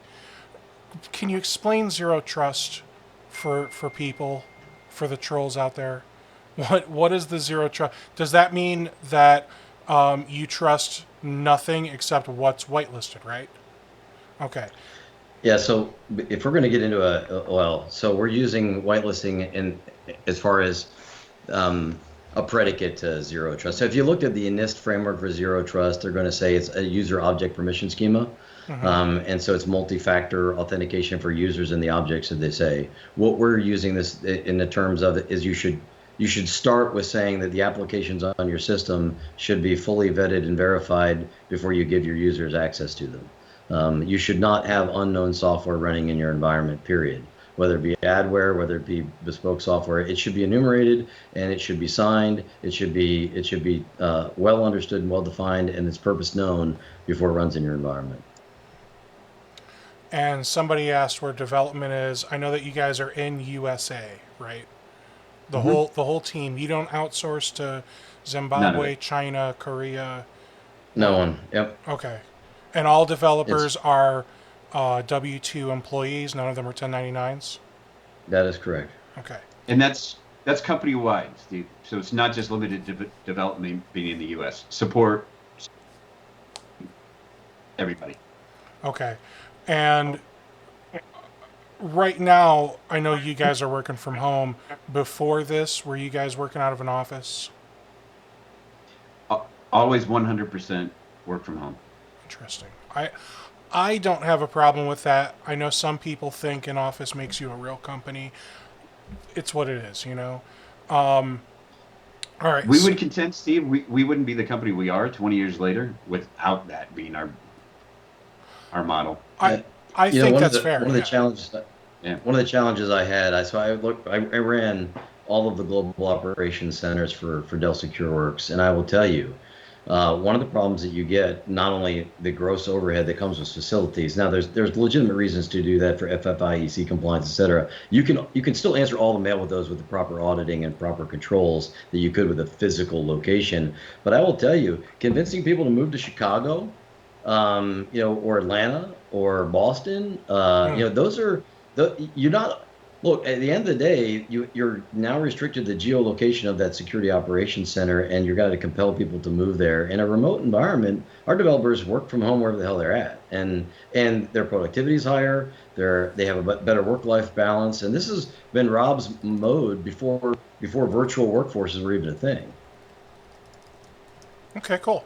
Can you explain zero trust for people, for the trolls out there? What is the zero trust? Does that mean that you trust nothing except what's whitelisted, right? Okay. Yeah, so if we're going to get into so we're using whitelisting in as far as a predicate to zero trust. So if you looked at the NIST framework for zero trust, they're going to say it's a user object permission schema. And so it's multi-factor authentication for users and the objects that they say. What we're using this in the terms of is you should start with saying that the applications on your system should be fully vetted and verified before you give your users access to them. You should not have unknown software running in your environment, period. Whether it be adware, whether it be bespoke software, it should be enumerated and it should be signed. It should be well understood and well defined and its purpose known before it runs in your environment. And somebody asked where development is. I know that you guys are in USA, right? The whole team. You don't outsource to Zimbabwe, China, Korea. No one. Yep. Okay. And all developers are W-2 employees. None of them are 1099s. That is correct. Okay. And that's company wide, Steve. So it's not just limited to development being in the U.S. Support everybody. Okay. And right now, I know you guys are working from home. Before this, were you guys working out of an office? Always 100% work from home. Interesting. I don't have a problem with that. I know some people think an office makes you a real company. It's what it is, you know. All right. We would contend, Steve, we wouldn't be the company we are 20 years later without that being our model. I think that's fair. One of the challenges. One of the challenges I had, I ran all of the global operations centers for Dell SecureWorks, and I will tell you, one of the problems that you get, not only the gross overhead that comes with facilities. Now, there's legitimate reasons to do that for FFIEC compliance, et cetera. You can still answer all the mail with those with the proper auditing and proper controls that you could with a physical location. But I will tell you, convincing people to move to Chicago, or Atlanta or Boston, those are you're not. Look, at the end of the day, you're now restricted to the geolocation of that security operations center, and you've got to compel people to move there. In a remote environment, our developers work from home wherever the hell they're at, and their productivity is higher. They have a better work-life balance, and this has been Rob's mode before virtual workforces were even a thing. Okay, cool.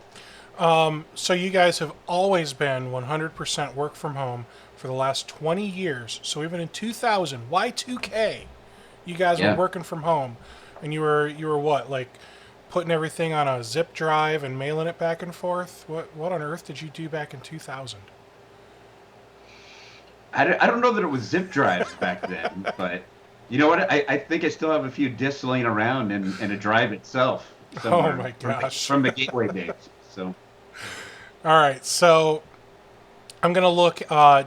So you guys have always been 100% work from home for the last 20 years. So even in 2000, Y2K, you guys were working from home, and you were what, like putting everything on a zip drive and mailing it back and forth? What on earth did you do back in 2000? I don't know that it was zip drives back then, but you know what? I think I still have a few disks laying around and a drive itself somewhere. Oh my gosh. From the gateway days. So. All right, so I'm going to look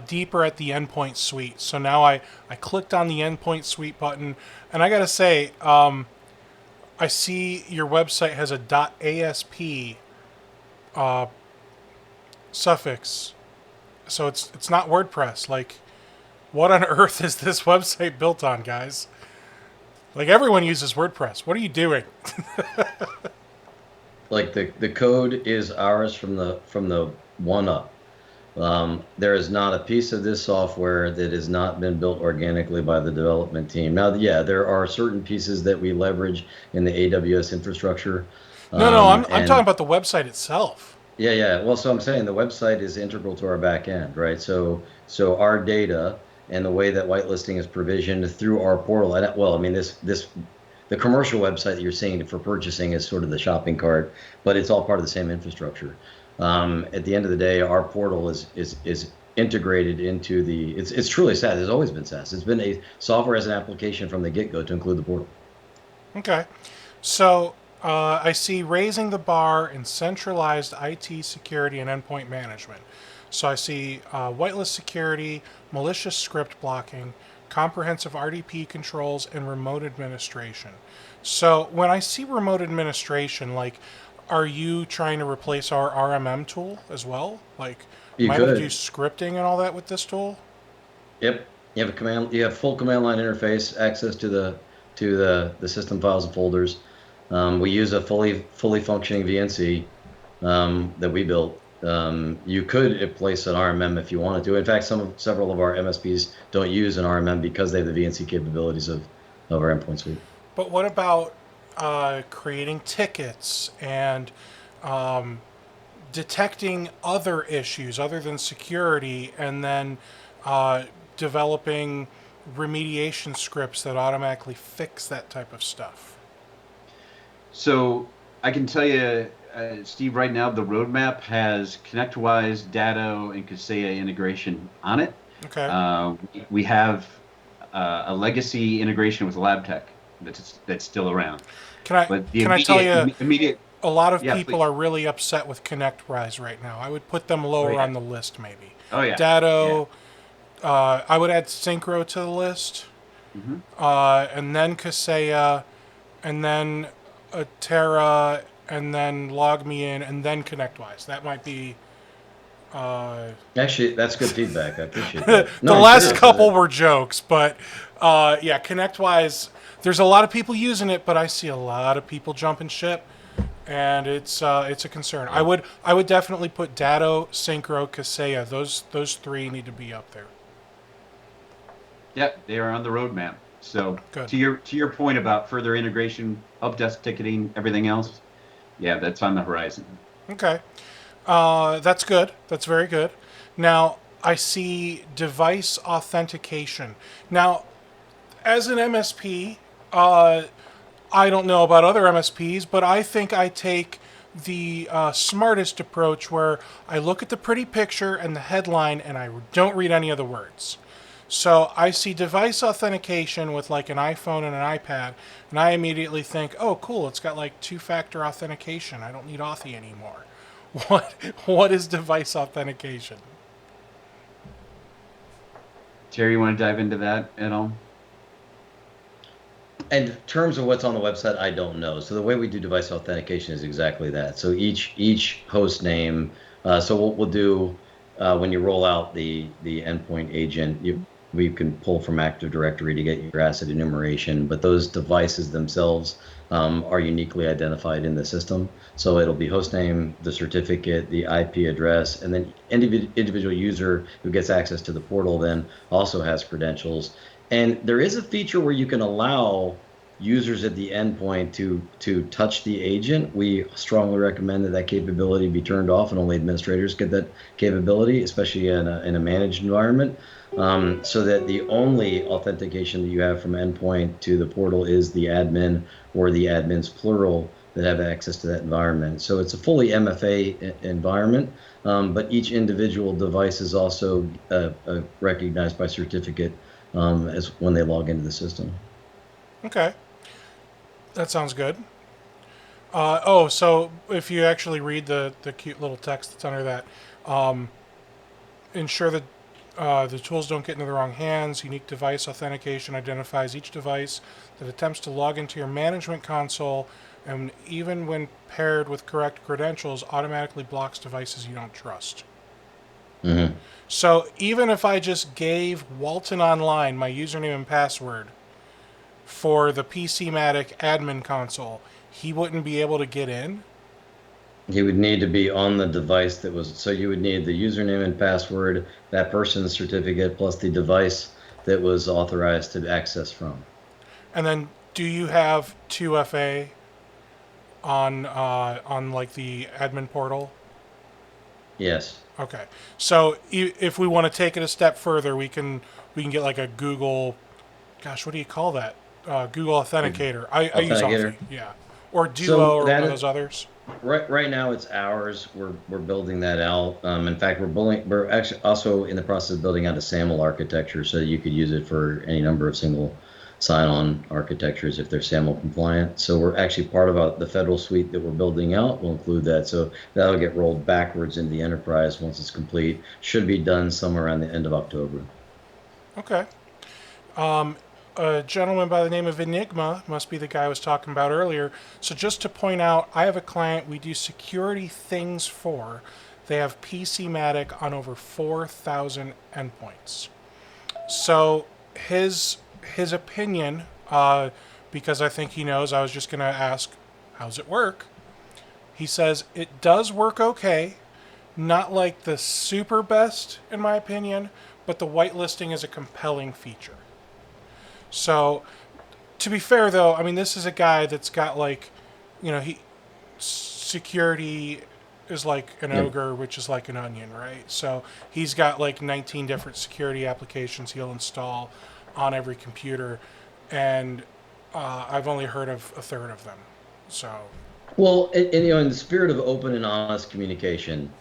deeper at the endpoint suite. So now I clicked on the endpoint suite button, and I got to say, I see your website has a .asp suffix. So it's not WordPress. Like, what on earth is this website built on, guys? Like, everyone uses WordPress. What are you doing? Like the code is ours from the one up. There is not a piece of this software that has not been built organically by the development team. Now, yeah, there are certain pieces that we leverage in the AWS infrastructure. No, I'm talking And about the website itself. yeah, yeah. Well, so I'm saying the website is integral to our back end, right? So our data and the way that whitelisting is provisioned through our portal. And well, I mean, this the commercial website that you're seeing for purchasing is sort of the shopping cart, but it's all part of the same infrastructure. At the end of the day, our portal is integrated into the. It's truly SaaS. It's always been SaaS. It's been a software as an application from the get-go to include the portal. Okay. So I see raising the bar in centralized IT security and endpoint management. So I see whitelist security, malicious script blocking, comprehensive RDP controls, and remote administration. So when I see remote administration, like, are you trying to replace our RMM tool as well? Like, You am I able to do could. scripting and all that with this tool? Yep. You have a command. You have full command line interface access to the system files and folders. We use a fully functioning VNC that we built. You could place an RMM if you wanted to. In fact, several of our MSPs don't use an RMM because they have the VNC capabilities of our endpoint suite. But what about creating tickets and um, detecting other issues other than security, and then uh, developing remediation scripts that automatically fix that type of stuff? So I can tell you, Steve, right now the roadmap has ConnectWise, Datto, and Kaseya integration on it. Okay. We have a legacy integration with LabTech that's still around. Can I But the can I tell you, immediate, a lot of yeah, people please. are really upset with ConnectWise right now. I would put them Oh lower yeah, on the list, maybe. oh yeah, yeah. Datto. I would add Synchro to the list, hmm and then Kaseya, and then Terra, and then Log Me In, and then ConnectWise. That might be. Uh, Actually, that's good feedback. I appreciate the that. No, I'm last serious. couple were jokes, but yeah, ConnectWise. There's a lot of people using it, but I see a lot of people jumping ship, and it's a concern. I would definitely put Datto, Synchro, Kaseya. Those three need to be up there. Yep, they are on the roadmap. So Good. to your point about further integration, help desk ticketing, everything else, yeah, that's on the horizon. Okay. That's good. That's very good. Now, I see device authentication. Now, as an MSP, I don't know about other MSPs, but I think I take the smartest approach where I look at the pretty picture and the headline and I don't read any of the words. So I see device authentication with like an iPhone and an iPad, and I immediately think, oh, cool, it's got like two-factor authentication. I don't need Authy anymore. What what is device authentication? Terry, you want to dive into that at all? In terms of what's on the website, I don't know. So the way we do device authentication is exactly that. So each host name. So what we'll do when you roll out the endpoint agent, we can pull from Active Directory to get your asset enumeration, but those devices themselves are uniquely identified in the system. So it'll be host name, the certificate, the IP address, and then individual user who gets access to the portal then also has credentials. And there is a feature where you can allow users at the endpoint to touch the agent. We strongly recommend that capability be turned off, and only administrators get that capability, especially in a managed environment, so that the only authentication that you have from endpoint to the portal is the admin or the admins plural that have access to that environment. So it's a fully MFA environment, but each individual device is also recognized by certificate as when they log into the system. Okay, that sounds good. So if you actually read the cute little text that's under that, um, ensure that the tools don't get into the wrong hands. Unique device authentication identifies each device that attempts to log into your management console, and even when paired with correct credentials, automatically blocks devices you don't trust. Hmm. So even if I just gave Walton Online my username and password for the PC-Matic admin console, he wouldn't be able to get in? He would need to be on the device that was, so you would need the username and password, that person's certificate, plus the device that was authorized to access from. And then do you have 2FA on like the admin portal? Yes. Okay. So if we want to take it a step further, we can get like a Google, gosh, what do you call that? Google Authenticator. I use Authenticator. Authy, yeah, or Duo So or that one of is those others. right now it's ours. We're building that out. In fact, we're actually also in the process of building out a SAML architecture so that you could use it for any number of single sign-on architectures if they're SAML compliant. So we're actually part of the federal suite that we're building out will include that. So that'll get rolled backwards into the enterprise once it's complete. Should be done somewhere around the end of October. Okay. Um, a gentleman by the name of Enigma must be the guy I was talking about earlier. So just to point out, I have a client we do security things for. They have PC-Matic on over 4,000 endpoints. So his opinion, because I think he knows, I was just going to ask, how's it work? He says it does work okay, not like the super best in my opinion, but the whitelisting is a compelling feature. So to be fair though, I mean this is a guy that's got like, he security is like an Yeah. ogre, which is like an onion, right? So he's got like 19 different security applications he'll install on every computer, and I've only heard of a third of them. So, Well, in the spirit of open and honest communication,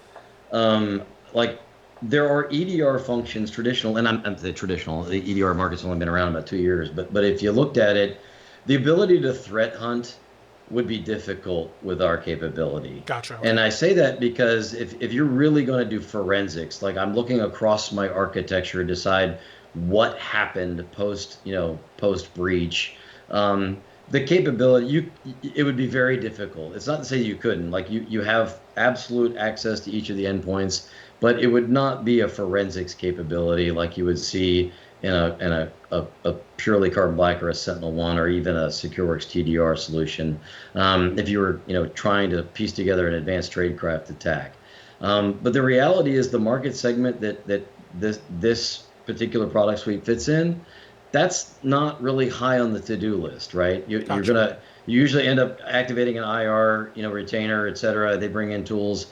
like there are EDR functions traditional, and I'm the traditional. The EDR market's only been around about 2 years, but if you looked at it, the ability to threat hunt would be difficult with our capability. gotcha. And Okay. I say that because if you're really going to do forensics, like I'm looking across my architecture to decide what happened post breach, the capability it would be very difficult. It's not to say you couldn't. Like you have absolute access to each of the endpoints, but it would not be a forensics capability like you would see in a purely carbon black or a Sentinel One or even a SecureWorks TDR solution. If you were trying to piece together an advanced tradecraft attack. But the reality is the market segment that this particular product suite fits in, that's not really high on the to-do list, right? Gotcha. You usually end up activating an IR, retainer, et cetera. They bring in tools.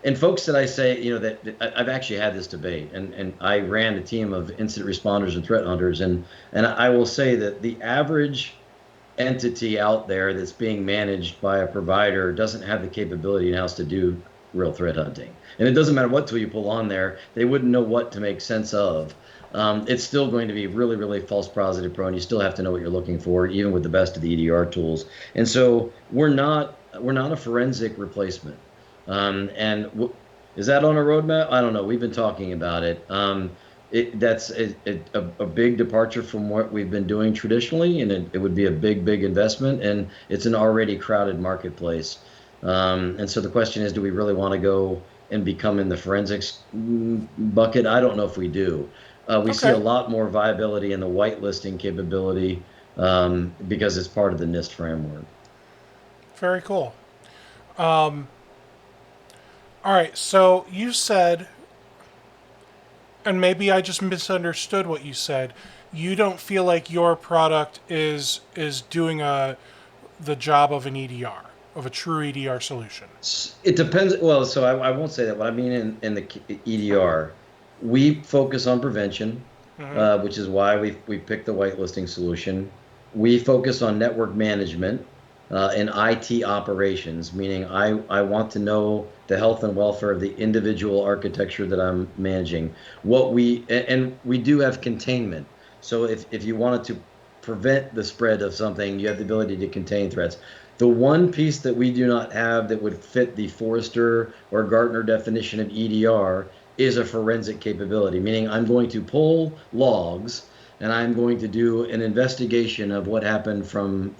And folks that I say, that I've actually had this debate, and I ran a team of incident responders and threat hunters, and I will say that the average entity out there that's being managed by a provider doesn't have the capability in-house to do real threat hunting. And it doesn't matter what tool you pull on there, they wouldn't know what to make sense of. It's still going to be really, really false positive prone. You still have to know what you're looking for, even with the best of the EDR tools. And so we're not a forensic replacement. Is that on a roadmap? I don't know. We've been talking about it. That's a big departure from what we've been doing traditionally, and it would be a big, big investment, and it's an already crowded marketplace. And so the question is, do we really want to go and become in the forensics bucket? I don't know if we do. We see a Okay. lot more viability in the whitelisting capability because it's part of the NIST framework. Very cool. Um, all right. So you said, and maybe I just misunderstood what you said. You don't feel like your product is doing the job of an EDR, of a true EDR solution. It depends. Well, so I won't say that. What I mean in the EDR, we focus on prevention, Mm-hmm. which is why we picked the whitelisting solution. We focus on network management and IT operations, meaning I want to know the health and welfare of the individual architecture that I'm managing. And we do have containment. So if you wanted to prevent the spread of something, you have the ability to contain threats. The one piece that we do not have that would fit the Forrester or Gartner definition of EDR is a forensic capability, meaning I'm going to pull logs and I'm going to do an investigation of what happened from,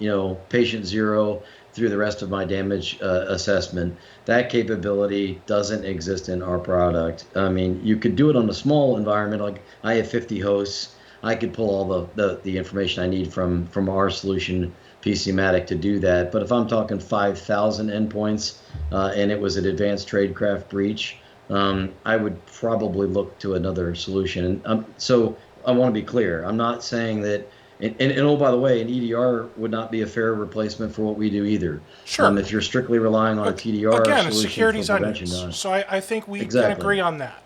patient zero through the rest of my damage assessment. That capability doesn't exist in our product. I mean, you could do it on a small environment, like I have 50 hosts. I could pull all the information I need from our solution, PC-Matic, to do that. But if I'm talking 5,000 endpoints and it was an advanced tradecraft breach, I would probably look to another solution. So I want to be clear. I'm not saying that, and oh, by the way, an EDR would not be a fair replacement for what we do either. Sure. If you're strictly relying on a TDR again, solution security's for prevention. onions. So I think we Exactly. can agree on that.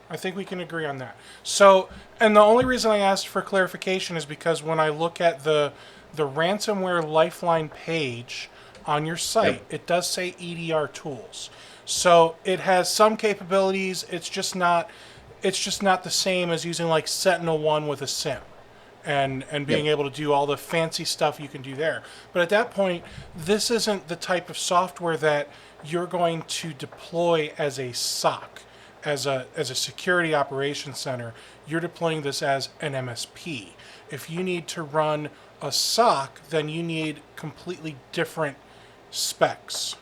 I think we can agree on that. So, and the only reason I asked for clarification is because when I look at the ransomware lifeline page on your site, it does say EDR tools. So it has some capabilities. It's just not the same as using like SentinelOne with a SIM and being able to do all the fancy stuff you can do there. But at that point, this isn't the type of software that you're going to deploy as a SOC, as a security operations center. You're deploying this as an MSP. If you need to run a SOC, then you need completely different specs.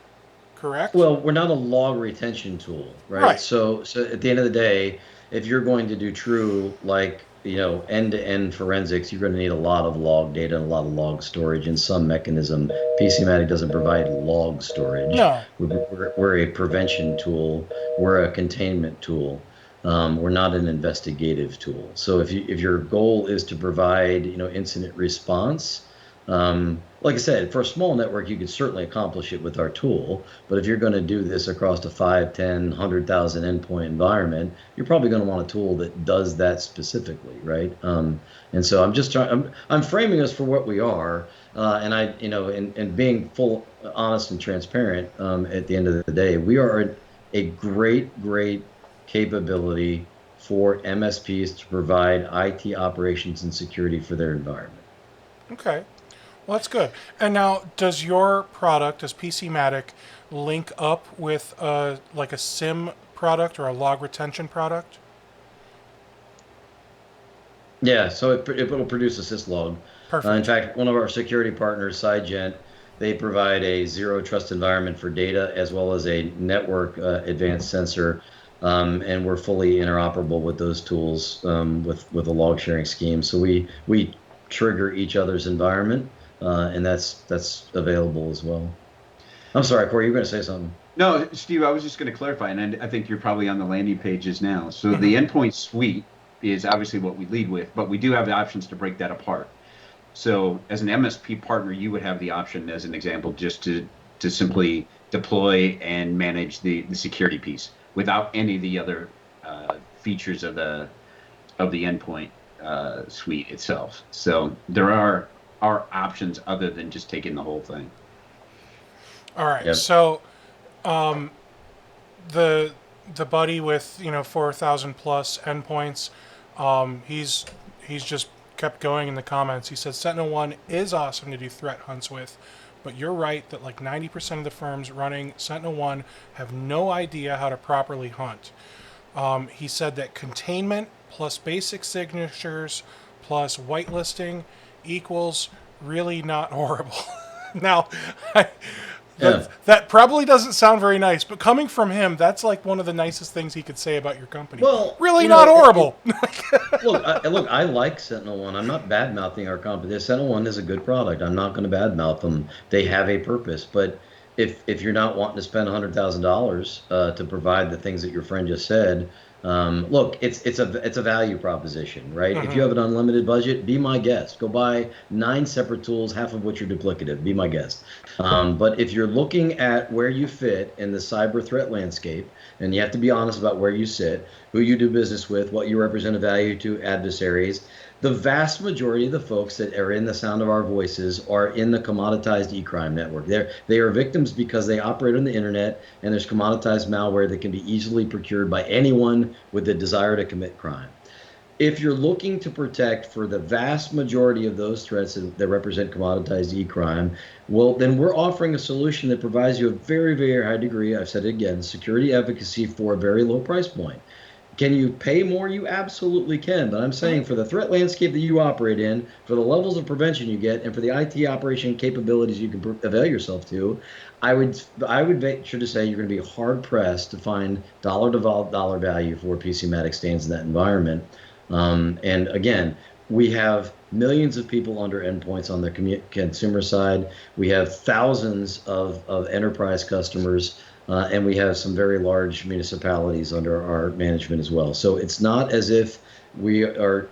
Correct? Well, we're not a log retention tool, right? So at the end of the day, if you're going to do true, end-to-end forensics, you're going to need a lot of log data and a lot of log storage in some mechanism. PC-Matic doesn't provide log storage. No. We're a prevention tool. We're a containment tool. We're not an investigative tool. So if your goal is to provide, incident response, like I said, for a small network, you could certainly accomplish it with our tool. But if you're going to do this across a 5, 10, 100,000 endpoint environment, you're probably going to want a tool that does that specifically, right? And so I'm framing us for what we are, and being full, honest, and transparent. At the end of the day, we are a great capability for MSPs to provide IT operations and security for their environment. Okay. Well, that's good. And now, does your product, does PC-Matic, link up with a SIM product or a log retention product? Yeah, so it will produce a syslog. Perfect. In fact, one of our security partners, SideGent, they provide a zero trust environment for data as well as a network advanced sensor, and we're fully interoperable with those tools with a log sharing scheme. So we trigger each other's environment. And that's available as well. I'm sorry, Corey, you were going to say something. No, Steve, I was just going to clarify, and I think you're probably on the landing pages now. So the endpoint suite is obviously what we lead with, but we do have the options to break that apart. So as an MSP partner, you would have the option, as an example, just to simply deploy and manage the security piece without any of the other features of the endpoint suite itself. So there are options other than just taking the whole thing. All right. Yep. So the buddy with 4,000 plus endpoints, he's just kept going in the comments. He said SentinelOne is awesome to do threat hunts with, but you're right that like 90% of the firms running SentinelOne have no idea how to properly hunt. He said that containment plus basic signatures plus whitelisting equals really not horrible. Now, that probably doesn't sound very nice, but coming from him, that's like one of the nicest things he could say about your company. Well, really not horrible. Look, I like SentinelOne. I'm not bad-mouthing our company. SentinelOne is a good product. I'm not going to bad-mouth them. They have a purpose. But if you're not wanting to spend $100,000 to provide the things that your friend just said, look, it's a value proposition, right? Mm-hmm. If you have an unlimited budget, be my guest. Go buy 9 separate tools, half of which are duplicative. Be my guest. But if you're looking at where you fit in the cyber threat landscape, and you have to be honest about where you sit, who you do business with, what you represent a value to adversaries, the vast majority of the folks that are in the sound of our voices are in the commoditized e-crime network. They are victims because they operate on the internet, and there's commoditized malware that can be easily procured by anyone with the desire to commit crime. If you're looking to protect for the vast majority of those threats that represent commoditized e-crime, well, then we're offering a solution that provides you a very, very high degree, I've said it again, security efficacy for a very low price point. Can you pay more? You absolutely can. But I'm saying for the threat landscape that you operate in, for the levels of prevention you get, and for the IT operation capabilities you can avail yourself to, I would venture to say you're going to be hard pressed to find dollar to dollar value for where PC-Matic stands in that environment. And again, we have millions of people under endpoints on the consumer side. We have thousands of enterprise customers. And we have some very large municipalities under our management as well. So it's not as if we are,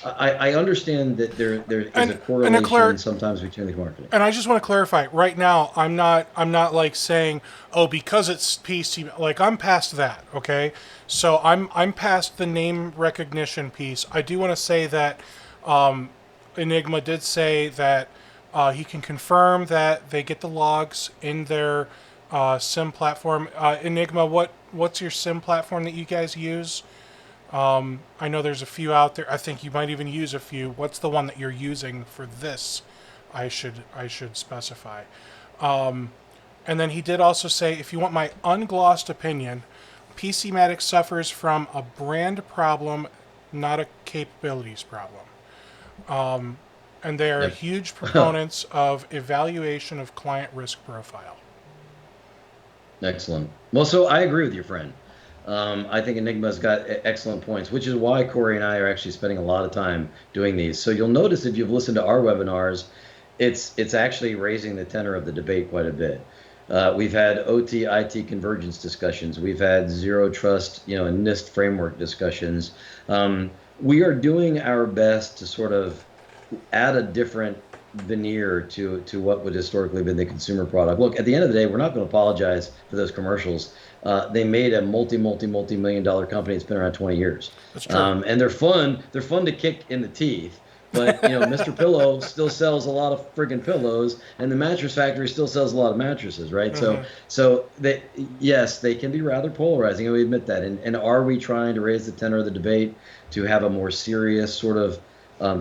I understand that there is a correlation sometimes between the marketing. And I just want to clarify right now, I'm not like saying, oh, because it's PC, like I'm past that, okay? So I'm past the name recognition piece. I do want to say that Enigma did say that he can confirm that they get the logs in their SIM platform. Enigma, what's your SIM platform that you guys use? I know there's a few out there. I think you might even use a few. What's the one that you're using for this? I should specify. And then he did also say, if you want my unglossed opinion, PC-Matic suffers from a brand problem, not a capabilities problem. And they are huge proponents of evaluation of client risk profile. Excellent. Well, so I agree with your friend. I think Enigma's got excellent points, which is why Corey and I are actually spending a lot of time doing these. So you'll notice if you've listened to our webinars, it's actually raising the tenor of the debate quite a bit. We've had OT IT convergence discussions. We've had zero trust, and NIST framework discussions. We are doing our best to sort of add a different veneer to what would historically been the consumer product. Look, at the end of the day, we're not going to apologize for those commercials. They made a multi-million dollar company. It's been around 20 years. That's true. And they're fun. They're fun to kick in the teeth. But Mr. Pillow still sells a lot of friggin' pillows, and the mattress factory still sells a lot of mattresses, right? Mm-hmm. So yes, they can be rather polarizing, and we admit that. And are we trying to raise the tenor of the debate to have a more serious sort of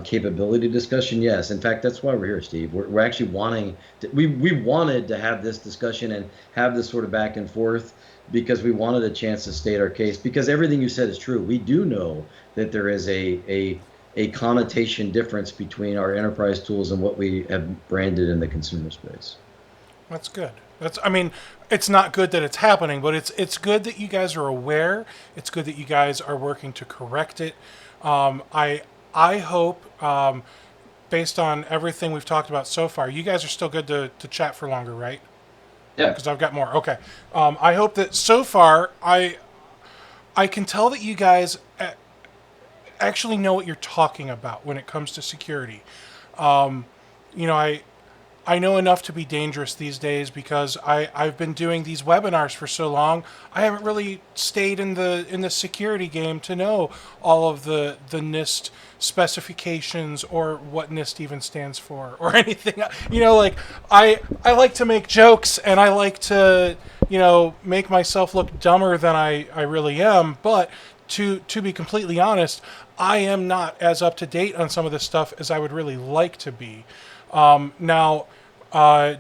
capability discussion? Yes. In fact, that's why we're here, Steve. We're actually wanting to, we wanted to have this discussion and have this sort of back and forth because we wanted a chance to state our case, because everything you said is true. We do know that there is a connotation difference between our enterprise tools and what we have branded in the consumer space. That's good. It's not good that it's happening, but it's good that you guys are aware. It's good that you guys are working to correct it. I hope, based on everything we've talked about so far, you guys are still good to chat for longer, right? Yeah. Because I've got more. Okay. I hope that so far I can tell that you guys actually know what you're talking about when it comes to security. I know enough to be dangerous these days because I've been doing these webinars for so long. I haven't really stayed in the security game to know all of the NIST specifications or what NIST even stands for or anything. I like to make jokes and I like to make myself look dumber than I really am. But to be completely honest, I am not as up to date on some of this stuff as I would really like to be. Now,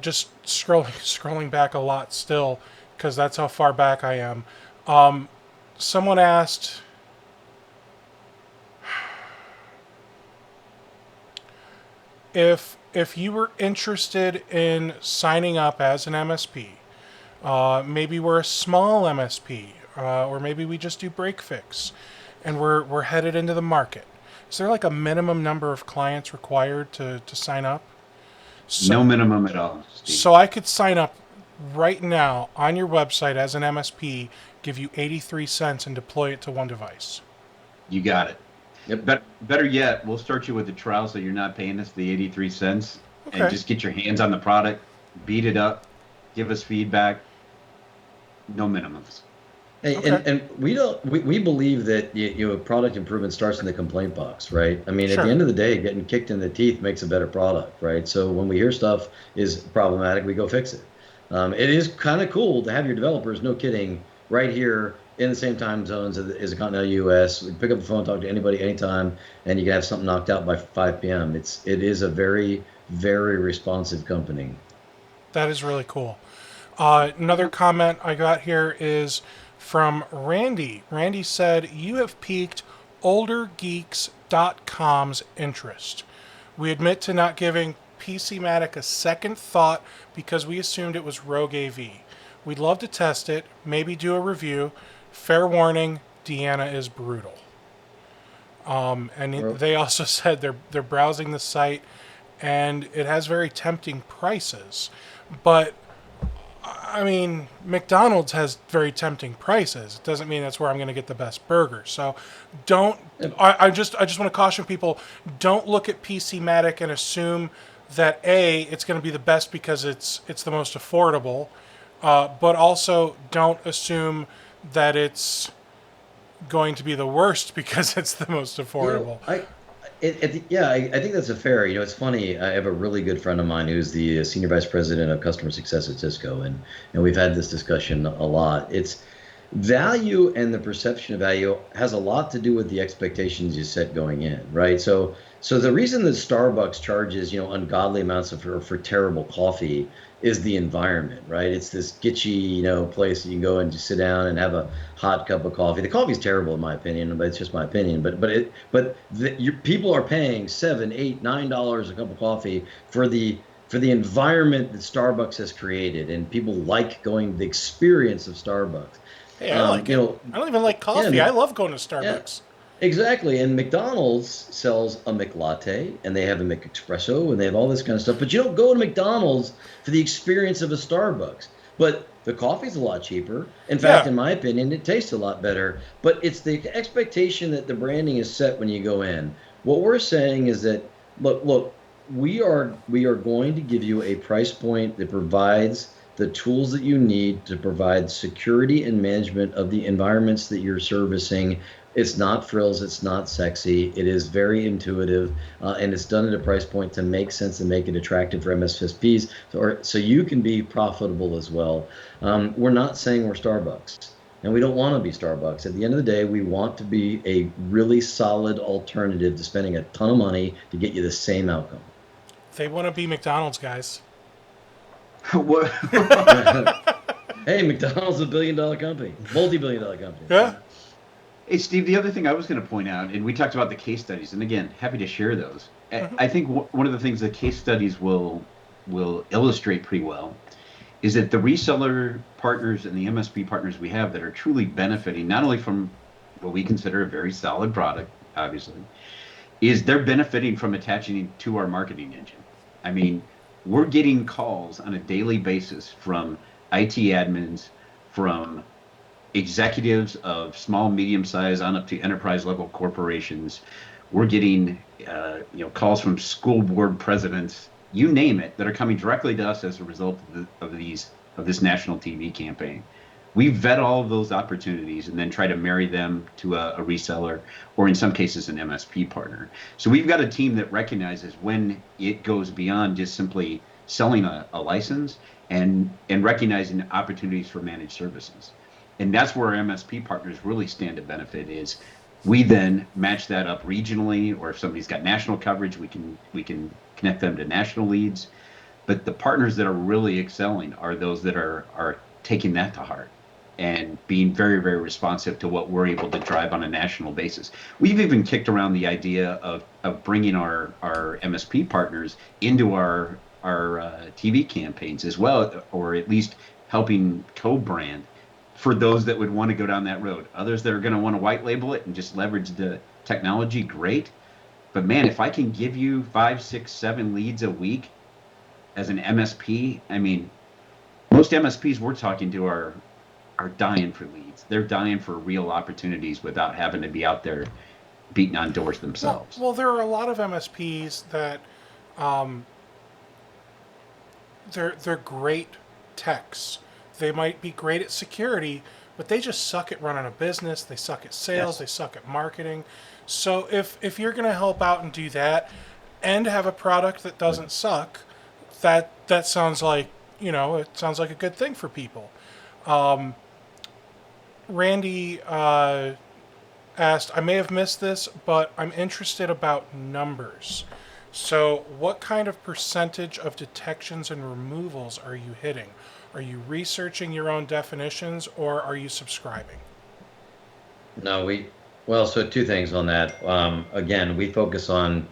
just scrolling back a lot still, because that's how far back I am. Someone asked, if you were interested in signing up as an MSP, maybe we're a small MSP, or maybe we just do break fix, and we're headed into the market. Is there like a minimum number of clients required to sign up? No minimum at all, Steve. So I could sign up right now on your website as an MSP, give you 83 cents, and deploy it to one device. You got it. Yep. Better yet, we'll start you with the trial so you're not paying us the 83 cents. Okay. And just get your hands on the product, beat it up, give us feedback. No minimums. Hey, okay. and we believe that product improvement starts in the complaint box, right? I mean, sure. At the end of the day, getting kicked in the teeth makes a better product, right? So when we hear stuff is problematic, we go fix it. It is kind of cool to have your developers, no kidding, right here in the same time zones as the continental U.S. We pick up the phone, talk to anybody, anytime, and you can have something knocked out by 5 p.m. It is a very, very responsive company. That is really cool. Another comment I got here is from Randy. Randy said, "You have piqued oldergeeks.com's interest. We admit to not giving PC-Matic a second thought because we assumed it was Rogue AV. We'd love to test it, maybe do a review. Fair warning, Deanna is brutal." And they also said they're browsing the site, and it has very tempting prices. But I mean, McDonald's has very tempting prices. It doesn't mean that's where I'm going to get the best burger. So don't. I just want to caution people: don't look at PC-Matic and assume that it's going to be the best because it's the most affordable. But also don't assume that it's going to be the worst because it's the most affordable. I think that's a fair. It's funny. I have a really good friend of mine who's the senior vice president of customer success at Cisco, and we've had this discussion a lot. It's value, and the perception of value has a lot to do with the expectations you set going in, right? So the reason that Starbucks charges ungodly amounts for terrible coffee is the environment, right? It's this gitchy place that you can go and just sit down and have a hot cup of coffee. The coffee's terrible in my opinion, but it's just my opinion. People are paying $7, $8, $9 a cup of coffee for the environment that Starbucks has created, and people like the experience of Starbucks. Hey, I like it. I don't even like coffee. Yeah, I love going to Starbucks. Yeah. Exactly, and McDonald's sells a McLatte, and they have a McEspresso, and they have all this kind of stuff. But you don't go to McDonald's for the experience of a Starbucks. But the coffee's a lot cheaper. In fact, in my opinion, it tastes a lot better. But it's the expectation that the branding is set when you go in. What we're saying is that, look, we are going to give you a price point that provides the tools that you need to provide security and management of the environments that you're servicing. It's not frills, it's not sexy, it is very intuitive, and it's done at a price point to make sense and make it attractive for MSSPs, so you can be profitable as well. We're not saying we're Starbucks, and we don't want to be Starbucks. At the end of the day, we want to be a really solid alternative to spending a ton of money to get you the same outcome. They want to be McDonald's, guys. What? Hey, McDonald's is $1 billion company, multi-billion-dollar company. Yeah. Hey, Steve, the other thing I was going to point out, and we talked about the case studies, and again, happy to share those. Mm-hmm. I think one of the things the case studies will illustrate pretty well is that the reseller partners and the MSP partners we have that are truly benefiting not only from what we consider a very solid product, obviously, is they're benefiting from attaching to our marketing engine. I mean, we're getting calls on a daily basis from IT admins, from executives of small, medium-sized, on up to enterprise-level corporations. We're getting calls from school board presidents, you name it, that are coming directly to us as a result of this national TV campaign. We vet all of those opportunities and then try to marry them to a reseller, or in some cases an MSP partner. So we've got a team that recognizes when it goes beyond just simply selling a license and recognizing opportunities for managed services. And that's where our MSP partners really stand to benefit. Is we then match that up regionally, or if somebody's got national coverage, we can connect them to national leads. But the partners that are really excelling are those that are taking that to heart and being very, very responsive to what we're able to drive on a national basis. We've even kicked around the idea of bringing our MSP partners into our TV campaigns as well, or at least helping co-brand for those that would want to go down that road. Others that are going to want to white label it and just leverage the technology, great. But man, if I can give you 5, 6, 7 leads a week as an MSP, I mean, most MSPs we're talking to are dying for leads. They're dying for real opportunities without having to be out there beating on doors themselves. Well, there are a lot of MSPs that they're great techs. They might be great at security, but they just suck at running a business. They suck at sales. Yes. They suck at marketing. So if you're going to help out and do that and have a product that doesn't suck, that sounds like, it sounds like a good thing for people. Randy asked, I may have missed this, but I'm interested about numbers. So, what kind of percentage of detections and removals are you hitting? Are you researching your own definitions, or are you subscribing? No, well, so two things on that. Again, we focus on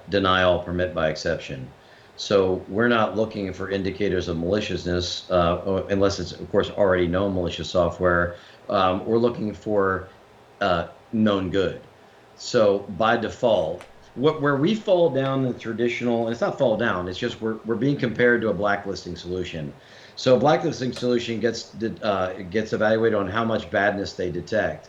denial, permit by exception. So we're not looking for indicators of maliciousness, unless it's, of course, already known malicious software. We're looking for known good. So by default, where we fall down the traditional, and it's not fall down, it's just we're being compared to a blacklisting solution. So a blacklisting solution gets evaluated on how much badness they detect.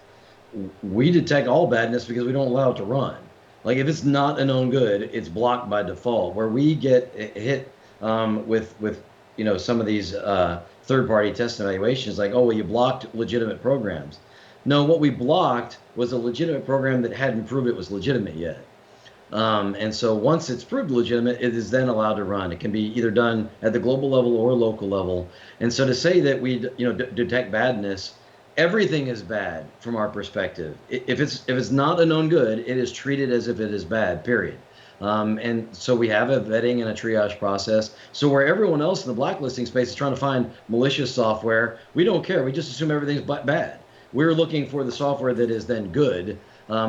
We detect all badness because we don't allow it to run. Like if it's not a known good, it's blocked by default. Where we get hit with some of these third-party test evaluations, like, oh well, you blocked legitimate programs. No, what we blocked was a legitimate program that hadn't proved it was legitimate yet. And so once it's proved legitimate, it is then allowed to run. It can be either done at the global level or local level. And so to say that we detect badness, everything is bad from our perspective. If it's not a known good, it is treated as if it is bad, period. And so we have a vetting and a triage process. So where everyone else in the blacklisting space is trying to find malicious software, we don't care. We just assume everything's bad. We're looking for the software that is then good,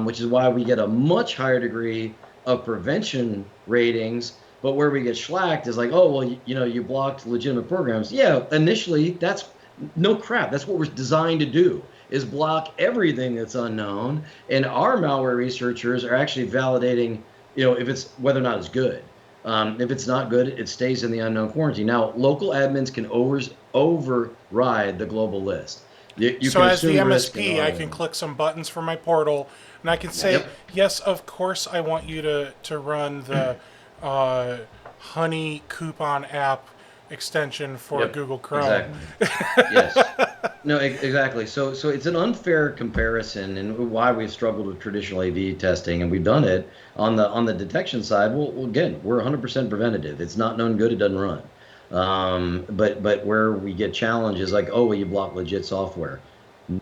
which is why we get a much higher degree of prevention ratings. But where we get schlacked is like, oh, well, you blocked legitimate programs. Yeah, initially, that's no crap. That's what we're designed to do, is block everything that's unknown. And our malware researchers are actually validating, if it's whether or not it's good. If it's not good, it stays in the unknown quarantine. Now, local admins can override the global list. So as the MSP, I can click some buttons from my portal, and I can say, yes, of course, I want you to run the Honey Coupon app extension for Google Chrome. Exactly. Yes. No, exactly. So it's an unfair comparison, and why we've struggled with traditional AV testing, and we've done it on the detection side. Well, again, we're 100% preventative. It's not known good, it doesn't run. But where we get challenges like, oh, well, you block legit software.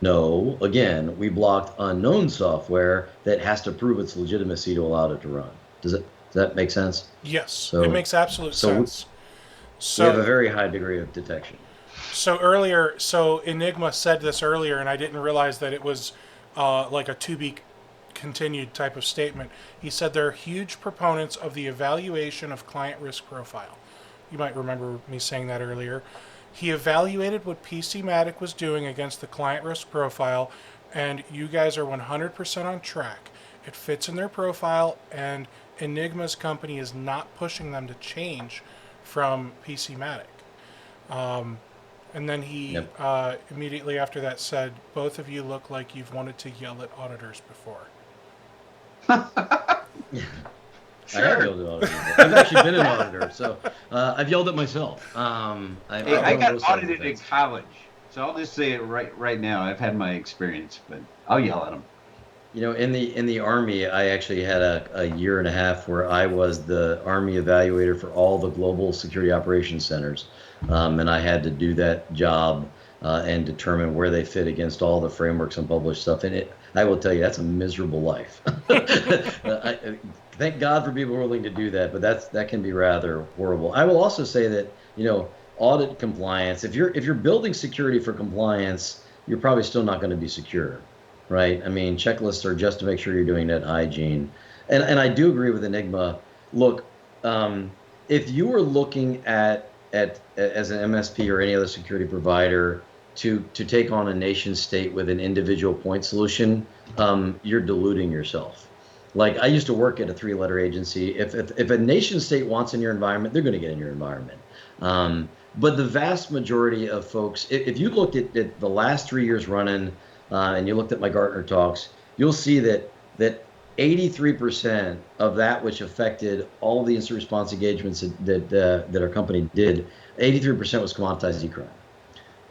No, again, we blocked unknown software that has to prove its legitimacy to allow it to run. Does that make sense? Yes, it makes absolute sense. So we have a very high degree of detection. So Enigma said this earlier, and I didn't realize that it was like a to be continued type of statement. He said they're huge proponents of the evaluation of client risk profile. You might remember me saying that earlier. He evaluated what PC-Matic was doing against the client risk profile, and you guys are 100% on track. It fits in their profile, and Enigma's company is not pushing them to change from PC-Matic. And then he immediately after that said, both of you look like you've wanted to yell at auditors before. Sure. I have yelled at auditors. I've actually been an auditor, so I've yelled at myself. I got audited in college, so I'll just say it right now. I've had my experience, but I'll yell at them. In the Army, I actually had a year and a half where I was the Army evaluator for all the global security operations centers, and I had to do that job and determine where they fit against all the frameworks and published stuff. And I will tell you, that's a miserable life. Thank God for people willing to do that, but that can be rather horrible. I will also say that audit compliance. If you're building security for compliance, you're probably still not going to be secure, right? I mean, checklists are just to make sure you're doing net hygiene, and I do agree with Enigma. Look, if you were looking at as an MSP or any other security provider to take on a nation state with an individual point solution, you're deluding yourself. Like I used to work at a 3-letter agency. If a nation state wants in your environment, they're going to get in your environment. But the vast majority of folks, if you looked at the last 3 years running, and you looked at my Gartner talks, you'll see that 83% of that which affected all the incident response engagements that our company did, 83% was commoditized e-crime.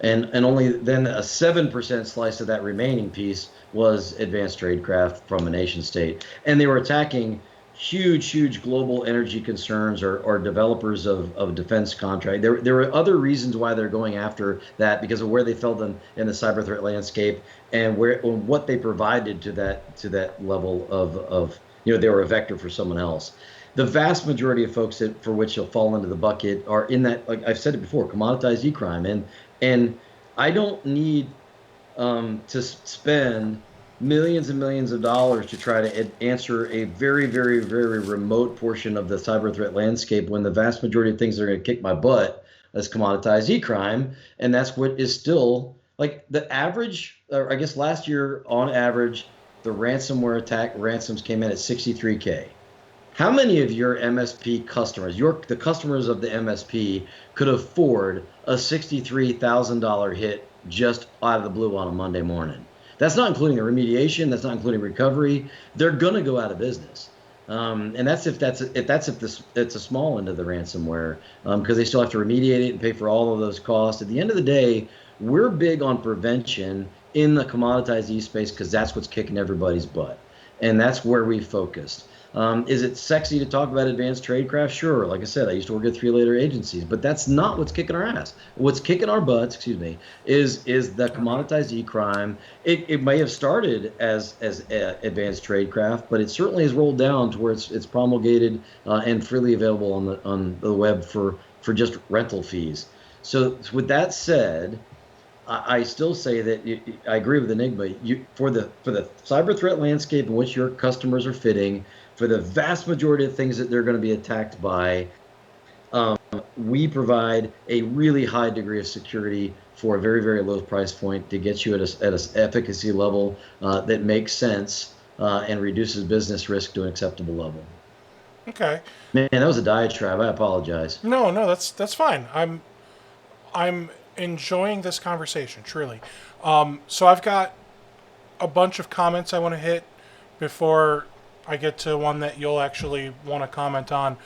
And only then a 7% slice of that remaining piece was advanced tradecraft from a nation state. And they were attacking huge global energy concerns or developers of defense contract. There are other reasons why they're going after that because of where they felt in the cyber threat landscape and what they provided to that level of they were a vector for someone else. The vast majority of folks for which you'll fall into the bucket are in that, like I've said it before, commoditized e-crime, and I don't need to spend millions and millions of dollars to try to answer a very remote portion of the cyber threat landscape when the vast majority of things that are going to kick my butt is commoditized e-crime. And that's what is still like the average, or I guess last year on average, the ransomware attack ransoms came in at 63K. How many of your MSP customers, the customers of the MSP, could afford a $63,000 hit just out of the blue on a Monday morning? That's not including the remediation. That's not including recovery. They're gonna go out of business, and that's if it's a small end of the ransomware, because they still have to remediate it and pay for all of those costs. At the end of the day, we're big on prevention in the commoditized e-space because that's what's kicking everybody's butt, and that's where we focused. Is it sexy to talk about advanced tradecraft? Sure. Like I said, I used to work at 3-letter agencies, but that's not what's kicking our ass. What's kicking our butts, is the commoditized e-crime. It may have started as advanced tradecraft, but it certainly has rolled down to where it's promulgated and freely available on the web for just rental fees. So with that said, I still say that I agree with Enigma. For the cyber threat landscape in which your customers are fitting, for the vast majority of things that they're going to be attacked by, we provide a really high degree of security for a very low price point to get you at an efficacy level that makes sense and reduces business risk to an acceptable level. Okay. Man, that was a diatribe. I apologize. No, that's fine. I'm enjoying this conversation, truly. So I've got a bunch of comments I want to hit before I get to one that you'll actually want to comment on.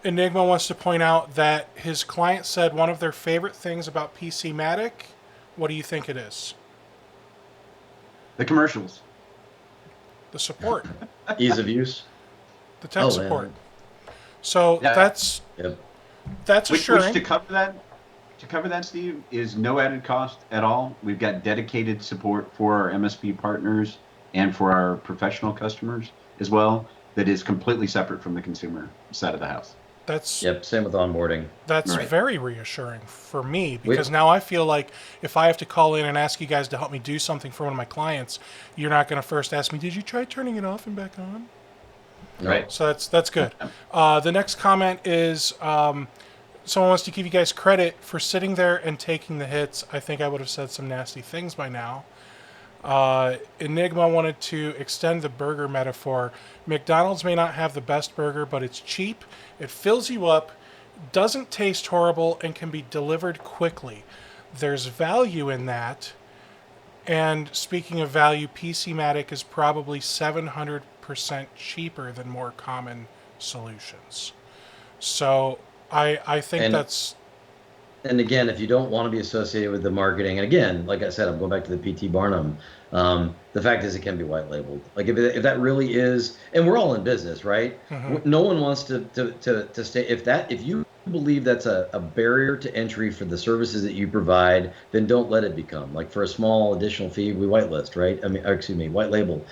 Enigma wants to point out that his client said one of their favorite things about PC-Matic. What do you think it is? The commercials. The support. Ease of use. The tech support. Man. So yeah. that's assuring. Which to cover that, Steve, is no added cost at all. We've got dedicated support for our MSP partners and for our professional customers as well. That is completely separate from the consumer side of the house. Same with onboarding. That's right. Very reassuring for me because now I feel like if I have to call in and ask you guys to help me do something for one of my clients, you're not going to first ask me, did you try turning it off and back on? Right. So that's good. The next comment is someone wants to give you guys credit for sitting there and taking the hits. I think I would have said some nasty things by now. Enigma wanted to extend the burger metaphor. McDonald's may not have the best burger, but it's cheap. It fills you up, doesn't taste horrible, and can be delivered quickly. There's value in that. And speaking of value, PC-Matic is probably 700% cheaper than more common solutions. So I think that's... And again, if you don't want to be associated with the marketing, and again, like I said, I'm going back to the P.T. Barnum. The fact is, it can be white labeled. Like if that really is, and we're all in business, right? Mm-hmm. No one wants to stay. If you believe that's a barrier to entry for the services that you provide, then don't let it become. Like for a small additional fee, we whitelist, right? White label.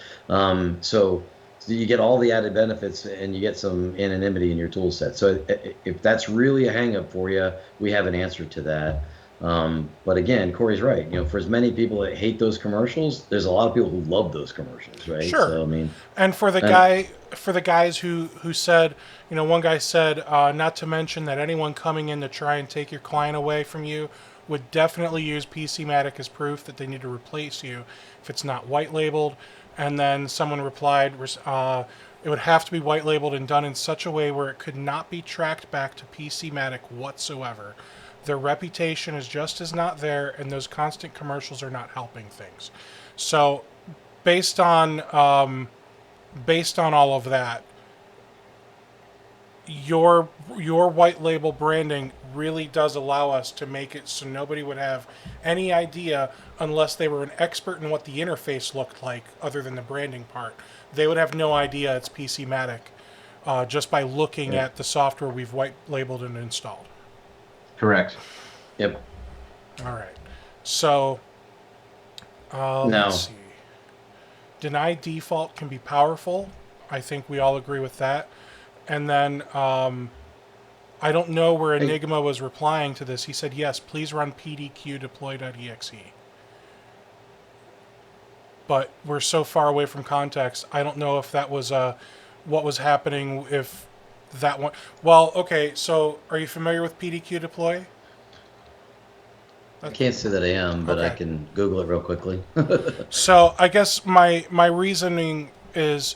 So you get all the added benefits and you get some anonymity in your tool set. So if that's really a hang up for you, we have an answer to that. But again, Corey's right. For as many people that hate those commercials, there's a lot of people who love those commercials, right? Sure. So, and for the guys who said, one guy said, not to mention that anyone coming in to try and take your client away from you would definitely use PC-Matic as proof that they need to replace you if it's not white labeled. And then someone replied, it would have to be white labeled and done in such a way where it could not be tracked back to PC-Matic whatsoever. Their reputation is just as not there, and those constant commercials are not helping things. So, based on all of that, your white label branding really does allow us to make it so nobody would have any idea unless they were an expert in what the interface looked like, other than the branding part. They would have no idea it's PC-Matic just by looking at the software we've white labeled and installed. Correct. Yep. All right. So let's see. Deny default can be powerful. I think we all agree with that. And then I don't know where Enigma was replying to this. He said, yes, please run pdq deploy.exe. But we're so far away from context, I don't know if that was what was happening, if that one... Well, okay, so are you familiar with pdq deploy? I can't say that I am, but okay. I can Google it real quickly. So I guess my reasoning is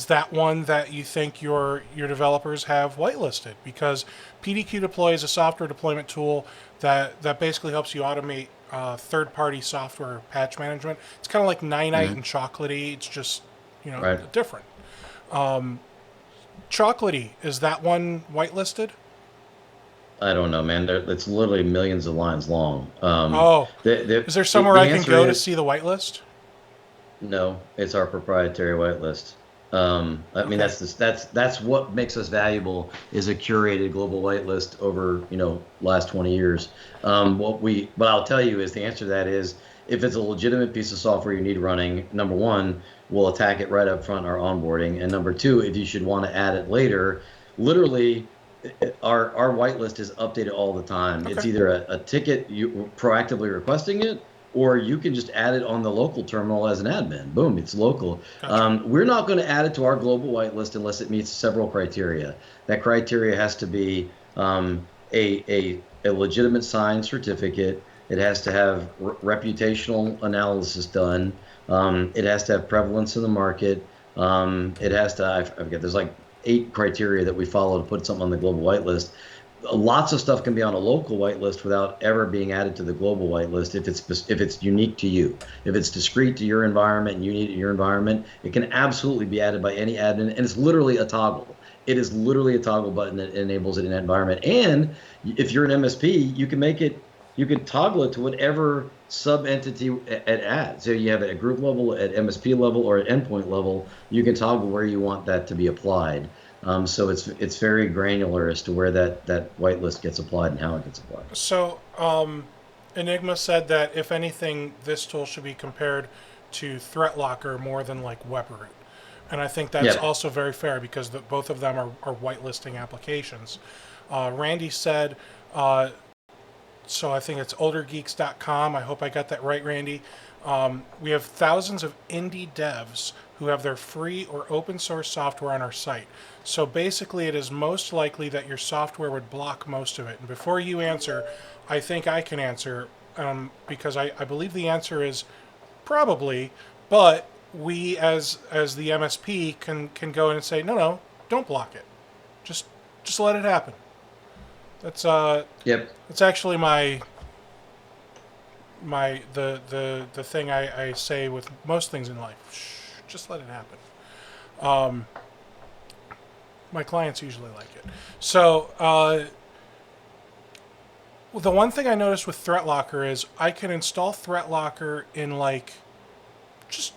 that one that you think your developers have whitelisted, because pdq deploy is a software deployment tool that basically helps you automate third-party software patch management. It's kind of like Ninite and Chocolatey. It's just different. Chocolatey, is that one whitelisted? I don't know, man. It's literally millions of lines long. Is there somewhere I can go to see the whitelist? No, it's our proprietary whitelist. I mean, that's what makes us valuable, is a curated global whitelist over last 20 years. What I'll tell you is the answer to that is, if it's a legitimate piece of software you need running, number one, we'll attack it right up front, our onboarding, and number two, if you should want to add it later, literally. Our whitelist is updated all the time. Okay. It's either a ticket, you proactively requesting it, or you can just add it on the local terminal as an admin. Boom, it's local. Gotcha. We're not going to add it to our global whitelist unless it meets several criteria. That criteria has to be a legitimate signed certificate. It has to have reputational analysis done. It has to have prevalence in the market. It has to, I forget, there's like 8 criteria that we follow to put something on the global whitelist. Lots of stuff can be on a local whitelist without ever being added to the global whitelist if it's unique to you. If it's discrete to your environment and unique to your environment, it can absolutely be added by any admin, and it's literally a toggle. It is literally a toggle button that enables it in that environment. And if you're an MSP, you can toggle it to whatever sub-entity it adds. So you have it at group level, at MSP level, or at endpoint level, you can toggle where you want that to be applied. So it's very granular as to where that whitelist gets applied and how it gets applied. So Enigma said that, if anything, this tool should be compared to ThreatLocker more than like WebRoot. And I think that's also very fair, because both of them are whitelisting applications. Randy said... so I think it's oldergeeks.com. I hope I got that right, Randy. We have thousands of indie devs who have their free or open source software on our site. So basically, it is most likely that your software would block most of it. And before you answer, I think I can answer, because I believe the answer is probably, but we as the MSP can go in and say, no, don't block it. Just let it happen. That's It's actually the thing I say with most things in life. Shh, just let it happen. My clients usually like it. So the one thing I noticed with ThreatLocker is I can install ThreatLocker in like just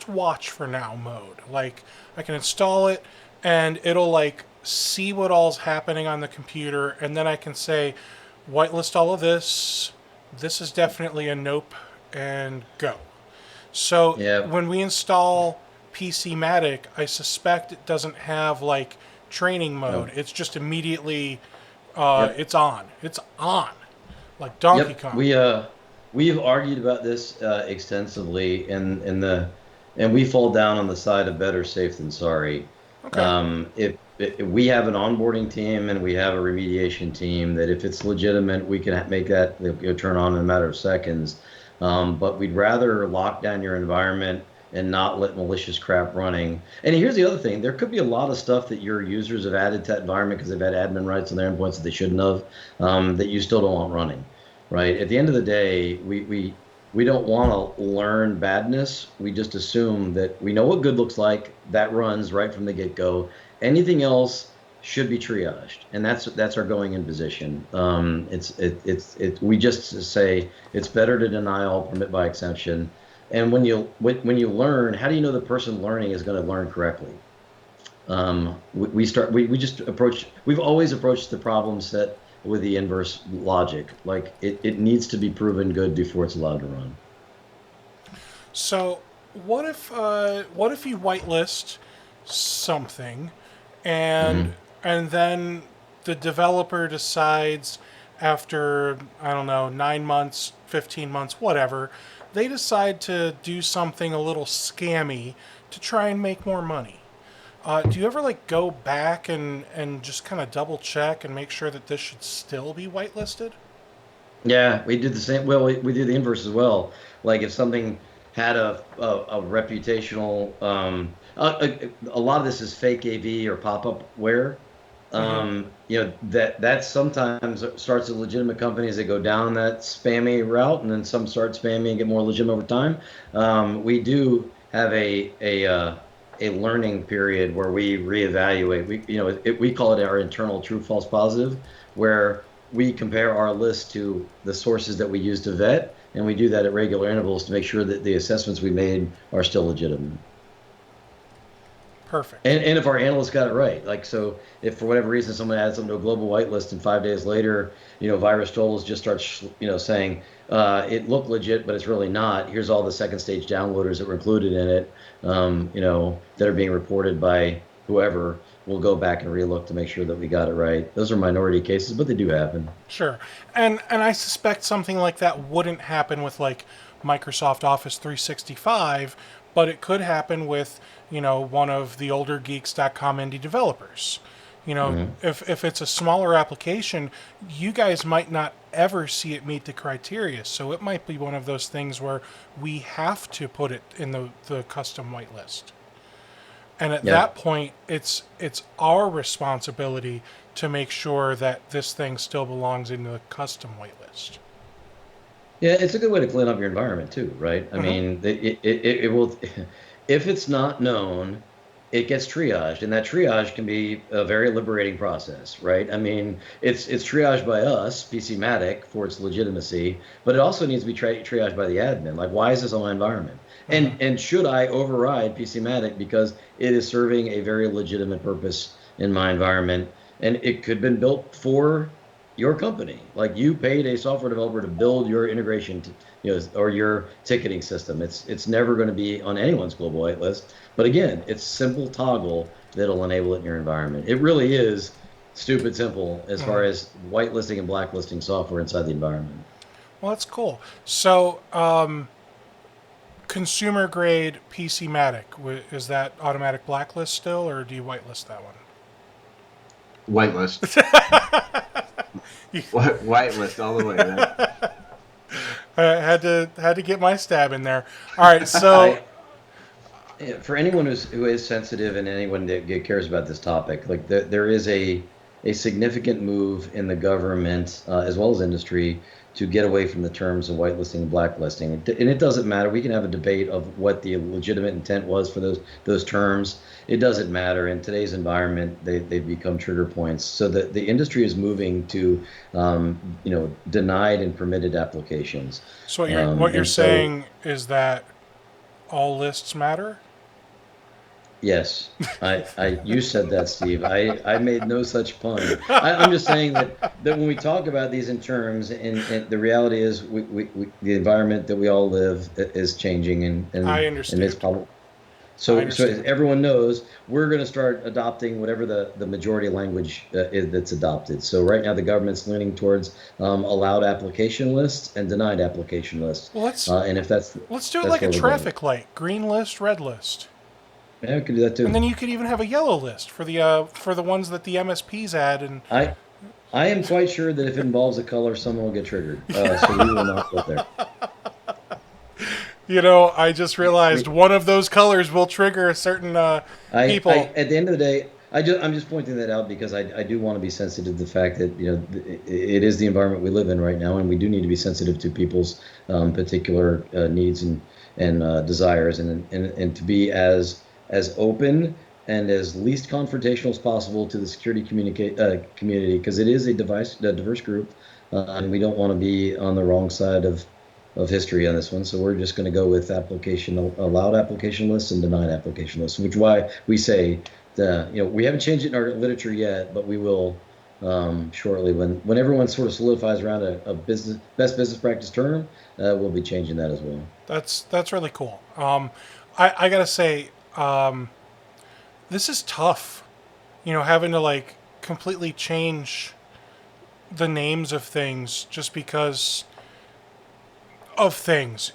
watch for now mode. Like, I can install it and it'll like see what all's happening on the computer, and then I can say, whitelist all of this. This is definitely a nope, and go. So when we install PC-Matic, I suspect it doesn't have like training mode. Nope. It's just immediately it's on. It's on, like Donkey Kong. We've argued about this extensively, and we fall down on the side of better safe than sorry. Okay. If we have an onboarding team and we have a remediation team, that if it's legitimate, we can make that turn on in a matter of seconds. But we'd rather lock down your environment and not let malicious crap running. And here's the other thing. There could be a lot of stuff that your users have added to that environment because they've had admin rights on their endpoints that they shouldn't have, that you still don't want running, right? At the end of the day, we don't want to learn badness. We just assume that we know what good looks like. That runs right from the get-go. Anything else should be triaged, and that's our going in position. We just say it's better to deny all permit by exception. And when you learn, how do you know the person learning is going to learn correctly? We've always approached the problem set with the inverse logic. Like it needs to be proven good before it's allowed to run. So what if you whitelist something and then the developer decides after, I don't know, 9 months, 15 months, whatever, they decide to do something a little scammy to try and make more money. Do you ever like go back and just kind of double check and make sure that this should still be whitelisted? Yeah, we did the same. Well, we did the inverse as well. Like if something had a reputational, a lot of this is fake AV or pop-up ware. That sometimes starts with legitimate companies that go down that spammy route, and then some start spammy and get more legitimate over time. We do have a learning period where we reevaluate. We call it our internal true false positive, where we compare our list to the sources that we use to vet, and we do that at regular intervals to make sure that the assessments we made are still legitimate. Perfect. And if our analysts got it right, like, so if for whatever reason someone adds something to a global whitelist and 5 days later, Virus Trolls just starts, saying it looked legit, but it's really not. Here's all the second stage downloaders that were included in it, that are being reported by whoever. We'll go back and relook to make sure that we got it right. Those are minority cases, but they do happen. Sure. And I suspect something like that wouldn't happen with like Microsoft Office 365, but it could happen with, one of the older geeks.com indie developers. If it's a smaller application, you guys might not ever see it meet the criteria. So it might be one of those things where we have to put it in the custom whitelist. And at that point, it's our responsibility to make sure that this thing still belongs in the custom whitelist. Yeah, it's a good way to clean up your environment too, right? I mean, it will, if it's not known, it gets triaged, and that triage can be a very liberating process, right? I mean, it's triaged by us, PC-Matic, for its legitimacy, but it also needs to be triaged by the admin. Like, why is this on my environment? And should I override PC-Matic because it is serving a very legitimate purpose in my environment, and it could have been built for your company. Like, you paid a software developer to build your integration, or your ticketing system. It's never going to be on anyone's global whitelist. But again, it's simple toggle that'll enable it in your environment. It really is stupid simple as far as whitelisting and blacklisting software inside the environment. Well, that's cool. So, consumer grade PC-Matic, is that automatic blacklist still, or do you whitelist that one? Whitelist. Whitelist all the way. I had to get my stab in there. All right, so for anyone who is sensitive and anyone that cares about this topic, like there is a significant move in the government as well as industry to get away from the terms of whitelisting and blacklisting. And it doesn't matter. We can have a debate of what the legitimate intent was for those terms. It doesn't matter. In today's environment, they've become trigger points. So the industry is moving to denied and permitted applications. So what you're saying is that all lists matter? Yes, you said that, Steve. I made no such pun. I'm just saying that when we talk about these in terms, and the reality is the environment that we all live is changing, and I understand. And it's probably so everyone knows we're going to start adopting whatever the majority language is that's adopted. So right now the government's leaning towards allowed application lists and denied application lists. Well, let's do it like a traffic light: green list, red list. Yeah, we could do that too. And then you could even have a yellow list for the ones that the MSPs add. And I am quite sure that if it involves a color, someone will get triggered. So we will not go there. I just realized one of those colors will trigger a certain people. At the end of the day, I'm just pointing that out because I do want to be sensitive to the fact that it is the environment we live in right now, and we do need to be sensitive to people's particular needs and desires, and to be as open and as least confrontational as possible to the security community, because it is a diverse group, and we don't want to be on the wrong side of history on this one. So we're just going to go with allowed application lists and denied application lists, which is why we say we haven't changed it in our literature yet, but we will shortly when everyone sort of solidifies around a best business practice term. We'll be changing that as well. That's really cool. I gotta say, this is tough. Having to like completely change the names of things just because of things.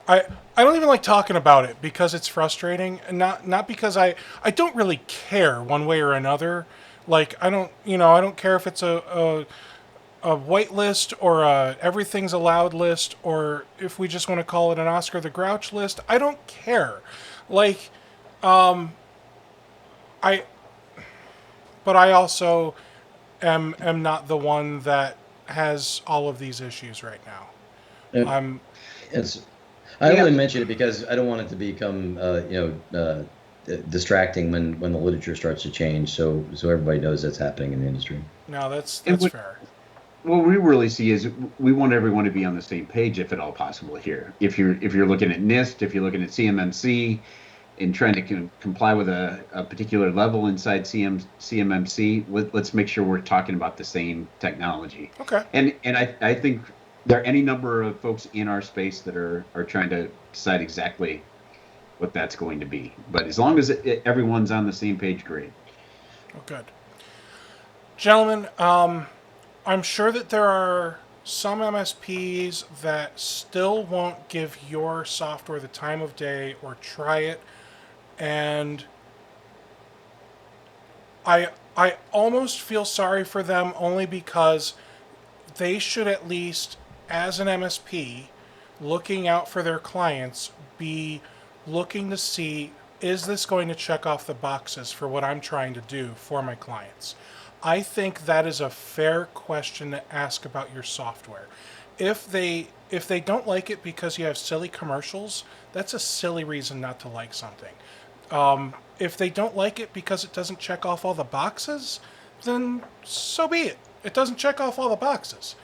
I don't even like talking about it because it's frustrating, and not because I don't really care one way or another. Like I don't care if it's a white list or a everything's allowed list, or if we just want to call it an Oscar the Grouch list. I don't care. Like, I, but I also am not the one that has all of these issues right now. And I only mention it because I don't want it to become distracting when the literature starts to change. So everybody knows that's happening in the industry. No, that's fair. What we really see is we want everyone to be on the same page, if at all possible. Here, if you're looking at NIST, if you're looking at CMMC, and trying to comply with a particular level inside CMMC, let's make sure we're talking about the same technology. Okay. And I think there are any number of folks in our space that are trying to decide exactly what that's going to be. But as long as everyone's on the same page, great. Oh, good. Gentlemen, I'm sure that there are some MSPs that still won't give your software the time of day or try it. And I almost feel sorry for them, only because they should at least, as an MSP, looking out for their clients, be looking to see, is this going to check off the boxes for what I'm trying to do for my clients? I think that is a fair question to ask about your software. If they don't like it because you have silly commercials, that's a silly reason not to like something. If they don't like it because it doesn't check off all the boxes, then so be it. It doesn't check off all the boxes.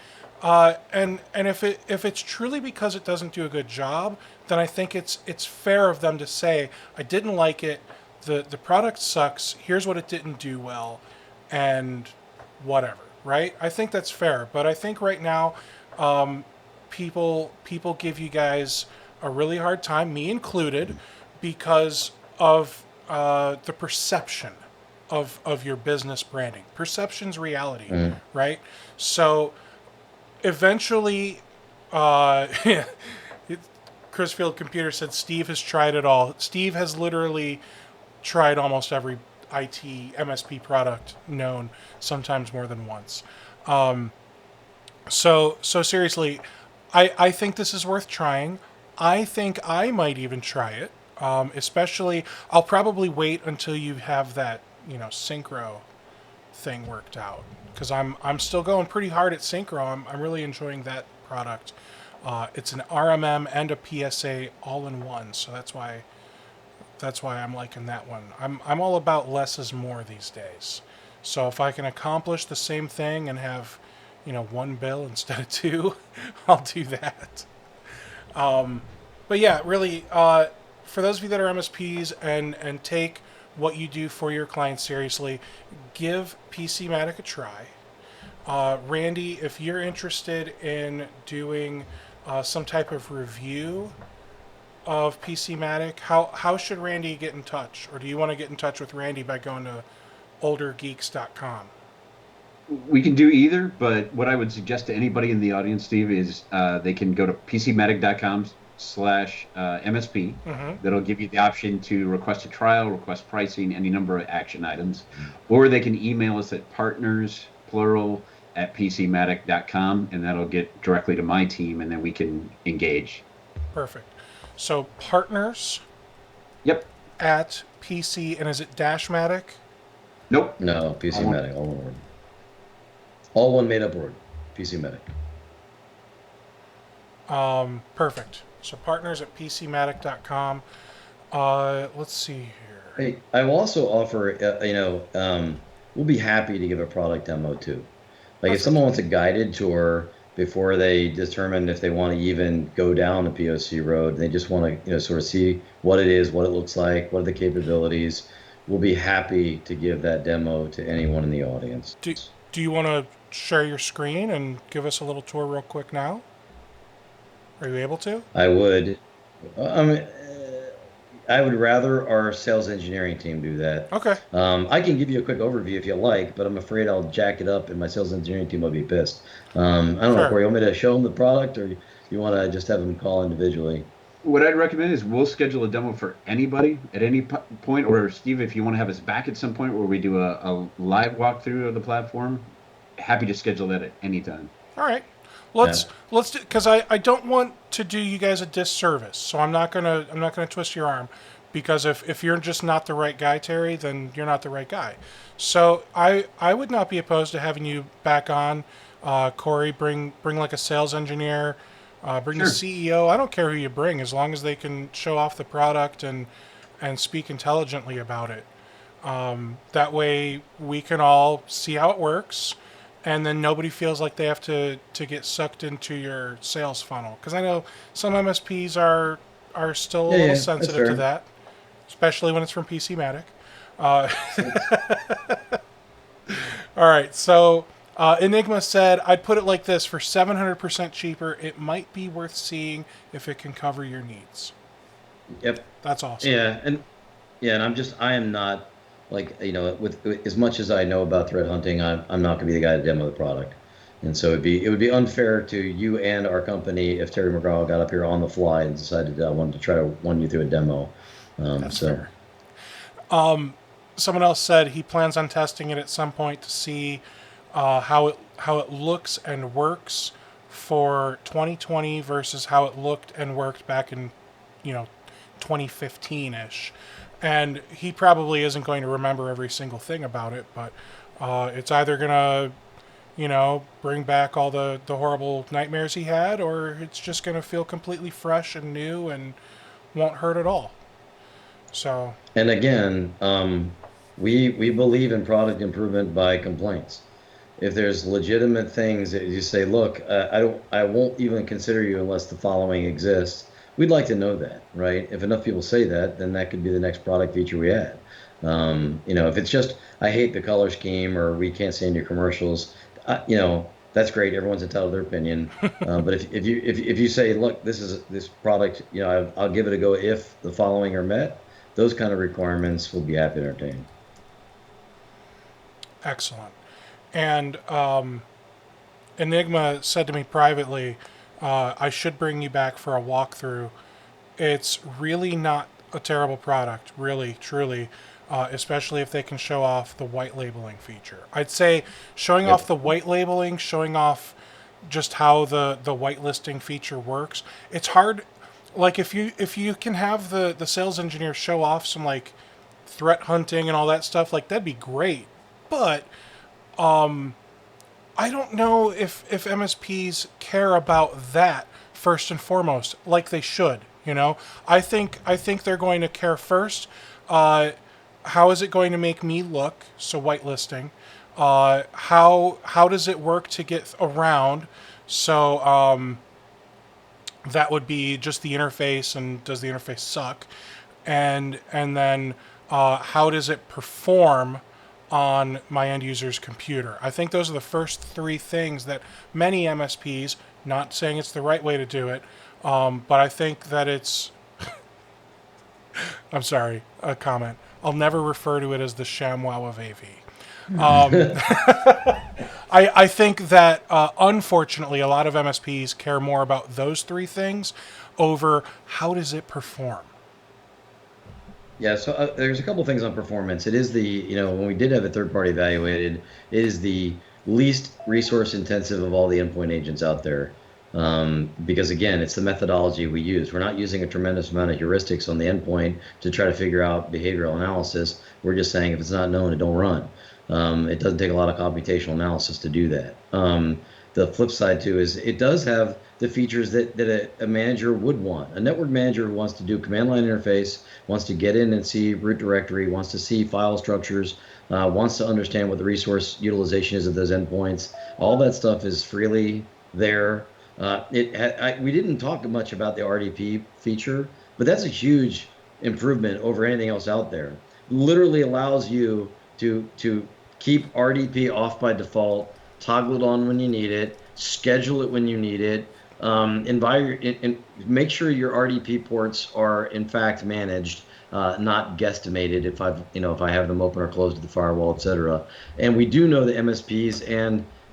And if it's truly because it doesn't do a good job, then I think it's fair of them to say, I didn't like it, the product sucks, here's what it didn't do well, and whatever, right? I think that's fair. But I think right now, people give you guys a really hard time, me included, because of the perception of your business branding. Perception's reality, right? So eventually, Chrisfield Computer said Steve has tried it all. Steve has literally tried almost every IT MSP product known, sometimes more than once. So seriously, I think this is worth trying. I think I might even try it. Especially, I'll probably wait until you have that, synchro thing worked out, because I'm still going pretty hard at synchro. I'm really enjoying that product. It's an RMM and a PSA all in one, so that's why I'm liking that one. I'm all about less is more these days. So if I can accomplish the same thing and have, one bill instead of two, I'll do that. But yeah, really, for those of you that are MSPs and take what you do for your clients seriously, give PC-Matic a try. Randy, if you're interested in doing some type of review of PC-Matic, how should Randy get in touch? Or do you want to get in touch with Randy by going to oldergeeks.com? We can do either, but what I would suggest to anybody in the audience, Steve, is they can go to PCMatic.com/MSP. That'll give you the option to request a trial, request pricing, any number of action items. Or they can email us at partners, plural, at PCMatic.com, and that'll get directly to my team, and then we can engage. Perfect. So partners. Yep. At PC, and is it -Matic? Nope. No, PC-Matic, all one word. All one made up word. PC-Matic. Perfect. So partners at PCMatic.com. Let's see here. I will also offer, we'll be happy to give a product demo too. Like if That's someone okay. wants a guided tour before they determine if they want to even go down the POC road, they just want to, sort of see what it is, what it looks like, what are the capabilities. We'll be happy to give that demo to anyone in the audience. Do you want to share your screen and give us a little tour real quick now? Are you able to? I would, I would rather our sales engineering team do that. Okay. I can give you a quick overview if you like, but I'm afraid I'll jack it up and my sales engineering team will be pissed. I don't know, Sure. Corey, you want me to show them the product or you want to just have them call individually? What I'd recommend is we'll schedule a demo for anybody at any point, or Steve, if you want to have us back at some point where we do a live walkthrough of the platform, happy to schedule that at any time. All right. Yeah. Let's do, because I don't want to do you guys a disservice, so I'm not gonna twist your arm, because if you're just not the right guy, Terry, then you're not the right guy. So I would not be opposed to having you back on, Corey. Bring like a sales engineer, bring the Sure. CEO. I don't care who you bring, as long as they can show off the product and speak intelligently about it. That way we can all see how it works, and then nobody feels like they have to get sucked into your sales funnel. Because I know some MSPs are still a Yeah, little yeah, that's sensitive to fair. that, especially when it's from PC-Matic. Uh, all right, so Enigma said, I'd put it like this: for 700% cheaper, it might be worth seeing if it can cover your needs. Yep. That's awesome. Yeah, and I am not like, with as much as I know about threat hunting, I'm not going to be the guy to demo the product. And so it would be unfair to you and our company if Terry McGraw got up here on the fly and decided I wanted to try to run you through a demo. That's So fair. Someone else said he plans on testing it at some point to see how it looks and works for 2020 versus how it looked and worked back in, you know 2015-ish. And he probably isn't going to remember every single thing about it, but it's either gonna, bring back all the horrible nightmares he had, or it's just gonna feel completely fresh and new and won't hurt at all. So and again, we believe in product improvement by complaints. If there's legitimate things that you say, look, I won't even consider you unless the following exists. We'd like to know that, right? If enough people say that, then that could be the next product feature we add. If it's just I hate the color scheme or we can't stand your commercials, that's great. Everyone's entitled to their opinion. But if you say, look, this product, I'll give it a go if the following are met. Those kind of requirements will be happy to entertain. excellent. And Enigma said to me privately, I should bring you back for a walkthrough. It's really not a terrible product, really, truly, especially if they can show off the white labeling feature. I'd say showing off Yep. the white labeling, showing off just how the whitelisting feature works. It's hard. Like if you can have the sales engineer show off some like threat hunting and all that stuff, like that'd be great. But I don't know if MSPs care about that first and foremost, like they should. I think they're going to care first. Uh, how is it going to make me look? So whitelisting. How does it work to get around? So that would be just the interface, and does the interface suck? And then how does it perform on my end user's computer? I think those are the first three things that many MSPs, not saying it's the right way to do it, but I think that it's, I'm sorry, a comment. I'll never refer to it as the ShamWow of AV. I think that unfortunately a lot of MSPs care more about those three things over how does it perform. Yeah, so there's a couple things on performance. It is when we did have a third party evaluated, it is the least resource intensive of all the endpoint agents out there. Because again, it's the methodology we use. We're not using a tremendous amount of heuristics on the endpoint to try to figure out behavioral analysis. We're just saying if it's not known, it don't run. It doesn't take a lot of computational analysis to do that. The flip side too is it does have the features that a manager would want. A network manager wants to do command line interface, wants to get in and see root directory, wants to see file structures, wants to understand what the resource utilization is of those endpoints. All that stuff is freely there. We didn't talk much about the RDP feature, but that's a huge improvement over anything else out there. Literally allows you to keep RDP off by default, toggle it on when you need it, schedule it when you need it, and make sure your RDP ports are in fact managed, not guesstimated if I have them open or closed to the firewall, etc. And we do know that MSPs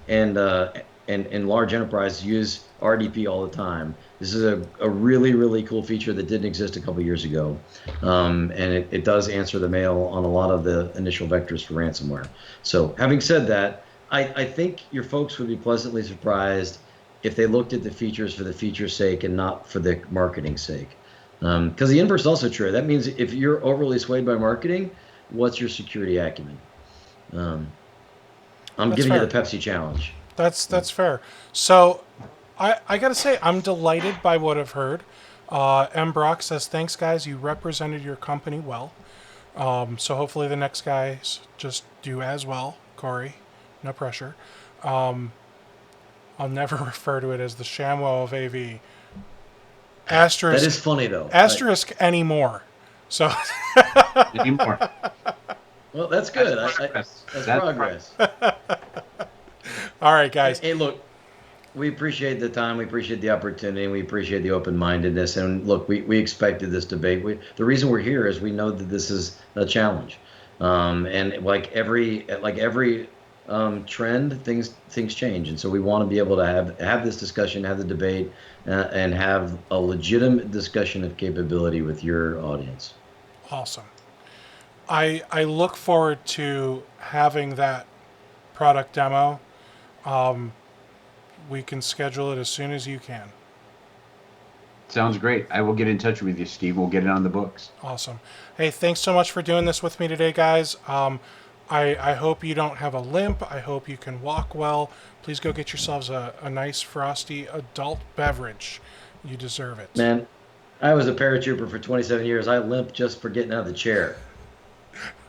and large enterprises use RDP all the time. This is a really, really cool feature that didn't exist a couple years ago. And it does answer the mail on a lot of the initial vectors for ransomware. So having said that, I think your folks would be pleasantly surprised if they looked at the features for the feature's sake and not for the marketing sake. Because the inverse is also true. That means if you're overly swayed by marketing, what's your security acumen? I'm That's giving fair. you the Pepsi challenge. That's fair. So I got to say, I'm delighted by what I've heard. M. Brock says, thanks, guys. You represented your company well. So hopefully the next guys just do as well. Corey, no pressure. I'll never refer to it as the ShamWow of AV. Asterisk. That is funny, though. Asterisk anymore. So. Anymore. Well, that's good. That's That's progress. All right, guys. Hey, look, we appreciate the time. We appreciate the opportunity. And we appreciate the open-mindedness. And look, we expected this debate. The reason we're here is we know that this is a challenge. And like every trend, things change. And so we want to be able to have this discussion, have the debate, and have a legitimate discussion of capability with your audience. Awesome. I look forward to having that product demo. We can schedule it as soon as you can. Sounds great. I will get in touch with you, Steve. We'll get it on the books. Awesome. Hey, thanks so much for doing this with me today, guys. I hope you don't have a limp. I hope you can walk well. Please go get yourselves a nice frosty adult beverage. You deserve it. Man, I was a paratrooper for 27 years. I limp just for getting out of the chair.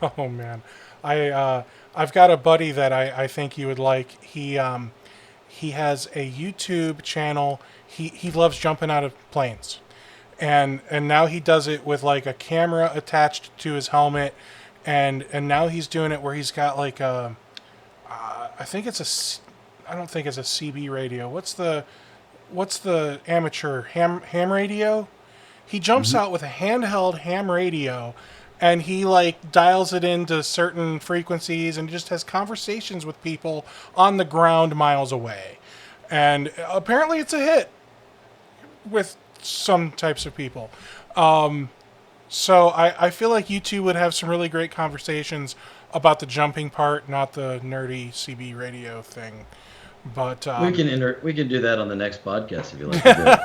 Oh man, I've got a buddy that I think you would like. He has a YouTube channel. He loves jumping out of planes, and now he does it with like a camera attached to his helmet, and now he's doing it where he's got like I don't think it's a CB radio. What's the amateur ham radio? He jumps out with a handheld ham radio, and he like dials it into certain frequencies and just has conversations with people on the ground miles away. And apparently it's a hit with some types of people. So I feel like you two would have some really great conversations about the jumping part, not the nerdy CB radio thing. But we can do that on the next podcast if you like to do it.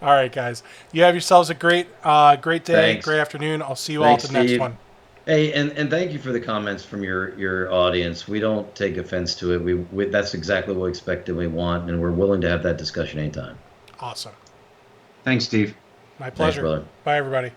All right, guys. You have yourselves a great day, Thanks. great afternoon. I'll see you Thanks, all at the next Steve. one. Hey, and thank you for the comments from your audience. We don't take offense to it. That's exactly what we expect and we want, and we're willing to have that discussion anytime. Awesome. Thanks, Steve. My pleasure. Thanks, brother. Bye, everybody.